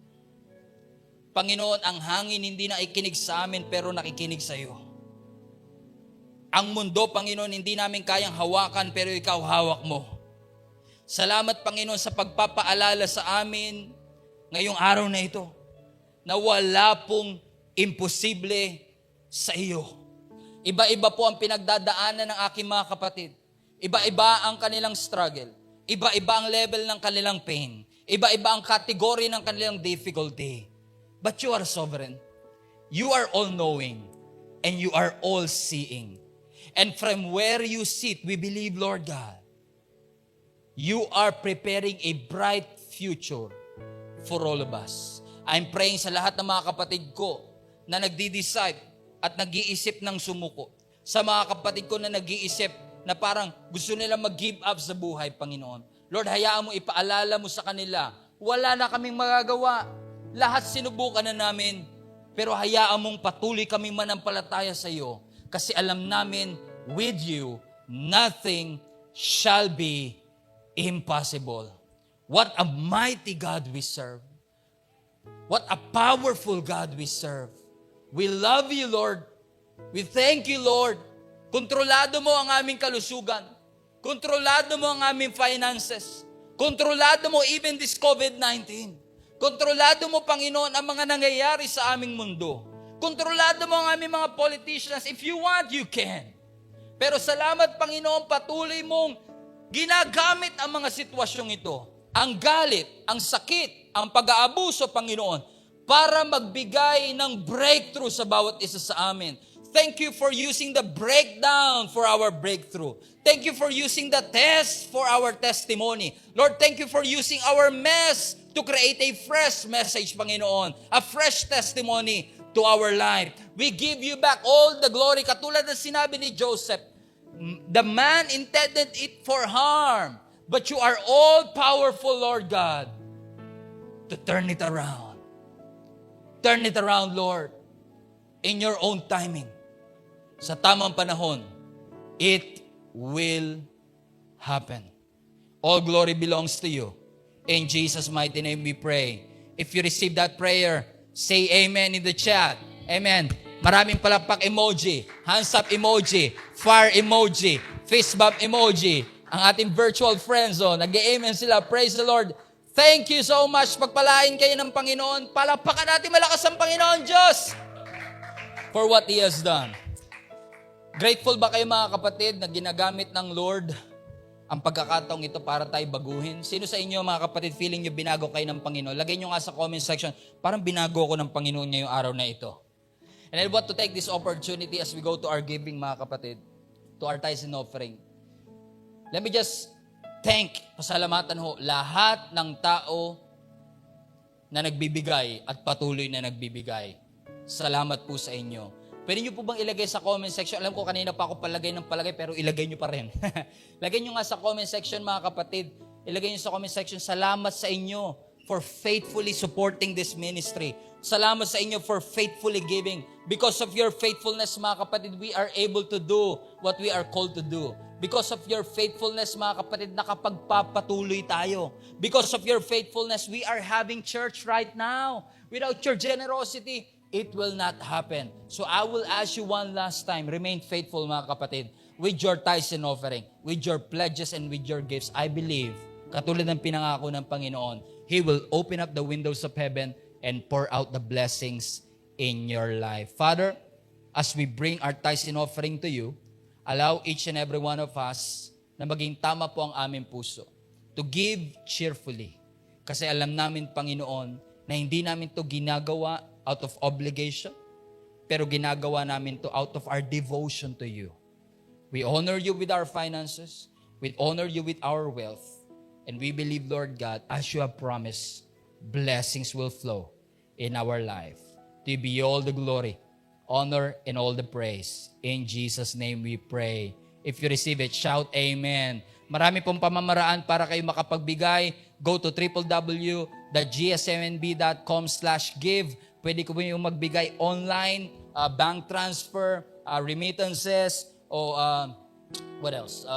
Panginoon, ang hangin hindi nakikinig sa amin, pero nakikinig sa iyo. Ang mundo, Panginoon, hindi namin kayang hawakan, pero ikaw hawak mo. Salamat, Panginoon, sa pagpapaalala sa amin ngayong araw na ito, na wala pong imposible sa iyo. Iba-iba po ang pinagdadaanan ng aking mga kapatid. Iba-iba ang kanilang struggle. Iba-iba ang level ng kanilang pain. Iba-iba ang kategory ng kanilang difficulty. But you are sovereign. You are all-knowing. And you are all-seeing. And from where you sit, we believe, Lord God, you are preparing a bright future for all of us. I'm praying sa lahat ng mga kapatid ko na nagdi-decide at nag-iisip ng sumuko. Sa mga kapatid ko na nag-iisip na parang gusto nila mag-give up sa buhay, Panginoon. Lord, hayaan mo, ipaalala mo sa kanila, wala na kaming magagawa. Lahat sinubukan na namin, pero hayaan mong patuloy kaming manampalataya sa iyo. Kasi alam namin, with you, nothing shall be impossible. What a mighty God we serve. What a powerful God we serve. We love you, Lord. We thank you, Lord. Kontrolado mo ang aming kalusugan. Kontrolado mo ang aming finances. Kontrolado mo even this COVID-19. Kontrolado mo, Panginoon, ang mga nangyayari sa aming mundo. Kontrolado mo ang aming mga politicians. If you want, you can. Pero salamat, Panginoon, patuloy mong ginagamit ang mga sitwasyong ito. Ang galit, ang sakit, ang pag-aabuso, Panginoon, para magbigay ng breakthrough sa bawat isa sa amin. Thank you for using the breakdown for our breakthrough. Thank you for using the test for our testimony. Lord, thank you for using our mess to create a fresh message, Panginoon. A fresh testimony to our life. We give you back all the glory. Katulad ng sinabi ni Joseph, the man intended it for harm, but you are all powerful, Lord God, to turn it around. Turn it around, Lord, in your own timing. Sa tamang panahon, it will happen. All glory belongs to you. In Jesus' mighty name we pray. If you receive that prayer, say amen in the chat. Amen. Maraming palakpak emoji, hands up emoji, fire emoji, fist bump emoji. Ang ating virtual friends, nag-amen sila. Praise the Lord. Thank you so much. Pagpalain kayo ng Panginoon. Palakpakan natin malakas ang Panginoon Diyos for what He has done. Grateful ba kayo mga kapatid na ginagamit ng Lord ang pagkakataong ito para tayo baguhin? Sino sa inyo mga kapatid feeling nyo binago kayo ng Panginoon? Lagay nyo nga sa comment section, parang binago ko ng Panginoon ngayong araw na ito. And I want to take this opportunity as we go to our giving mga kapatid, to our tithes and offering. Let me just pasalamatan ho, lahat ng tao na nagbibigay at patuloy na nagbibigay. Salamat po sa inyo. Pwede nyo po bang ilagay sa comment section? Alam ko kanina pa ako palagay ng palagay pero ilagay nyo pa rin. Lagay nyo nga sa comment section mga kapatid. Ilagay nyo sa comment section, salamat sa inyo for faithfully supporting this ministry. Salamat sa inyo for faithfully giving. Because of your faithfulness mga kapatid, we are able to do what we are called to do. Because of your faithfulness mga kapatid, nakapagpapatuloy tayo. Because of your faithfulness, we are having church right now. Without your generosity, it will not happen. So I will ask you one last time, remain faithful mga kapatid, with your tithes and offering, with your pledges and with your gifts. I believe, katulad ng pinangako ng Panginoon, He will open up the windows of heaven and pour out the blessings in your life. Father, as we bring our tithes and offering to you, allow each and every one of us na maging tama po ang aming puso to give cheerfully. Kasi alam namin, Panginoon, na hindi namin to ginagawa out of obligation, pero ginagawa namin to out of our devotion to you. We honor you with our finances, we honor you with our wealth, and we believe, Lord God, as you have promised, blessings will flow in our life. To you be all the glory, honor, and all the praise. In Jesus' name we pray. If you receive it, shout amen. Marami pong pamamaraan para kayo makapagbigay. Go to www.gsmnb.com/give. Pwede ko po yung magbigay online, bank transfer, remittances, o what else?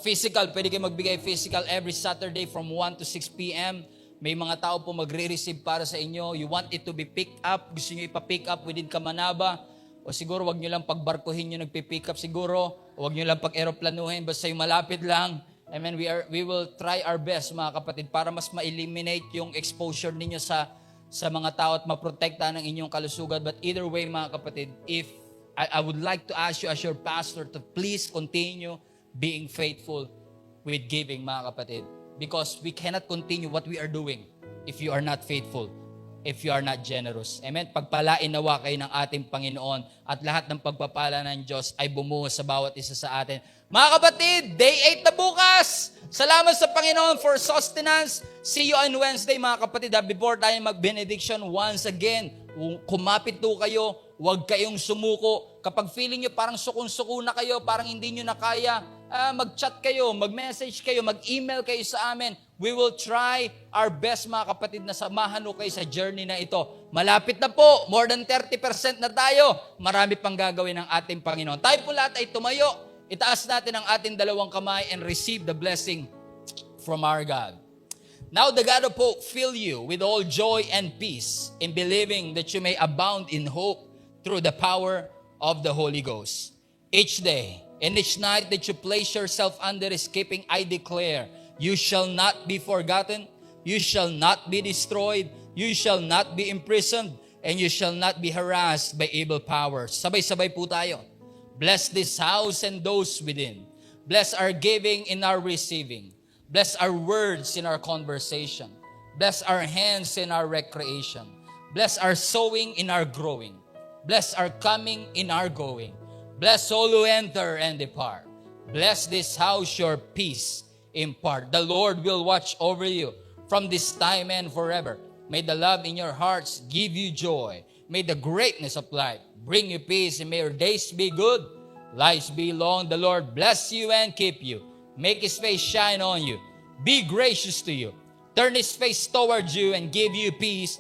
Physical, pwede kayo magbigay physical every Saturday from 1 to 6 p.m. May mga tao po magre-receive para sa inyo. You want it to be picked up, gusto nyo ipa-pick up within Kamanaba, o siguro wag nyo lang pagbarkuhin yung nagpipick up siguro, o wag nyo lang pag-aeroplanuhin, basta yung malapit lang. Amen. We will try our best mga kapatid para mas ma-eliminate yung exposure ninyo sa mga tao at maprotekta ng inyong kalusugan. But either way mga kapatid, if I would like to ask you as your pastor to please continue being faithful with giving mga kapatid. Because we cannot continue what we are doing if you are not faithful, if you are not generous. Amen? Pagpalain nawa kayo ng ating Panginoon at lahat ng pagpapala ng Diyos ay bumunga sa bawat isa sa atin. Mga kapatid, day 8 na bukas! Salamat sa Panginoon for sustenance. See you on Wednesday mga kapatid. Before tayo mag-benediction, once again, kumapit to kayo, huwag kayong sumuko. Kapag feeling nyo parang sukun-suko na kayo, parang hindi nyo na kaya, mag-chat kayo, mag-message kayo, mag-email kayo sa amin. We will try our best mga kapatid na samahan mo kayo sa journey na ito. Malapit na po, more than 30% na tayo. Marami pang gagawin ng ating Panginoon. Tayo po lahat ay tumayo. Itaas natin ang ating dalawang kamay and receive the blessing from our God. Now the God of hope fill you with all joy and peace in believing that you may abound in hope through the power of the Holy Ghost. Each day and each night that you place yourself under His keeping, I declare, you shall not be forgotten, you shall not be destroyed, you shall not be imprisoned, and you shall not be harassed by evil powers. Sabay-sabay po tayo. Bless this house and those within. Bless our giving and our receiving. Bless our words in our conversation. Bless our hands in our recreation. Bless our sowing in our growing. Bless our coming in our going. Bless all who enter and depart. Bless this house, your peace impart. The Lord will watch over you from this time and forever. May the love in your hearts give you joy. May the greatness of life bring you peace, and may your days be good, lives be long. The Lord bless you and keep you. Make His face shine on you. Be gracious to you. Turn His face towards you and give you peace.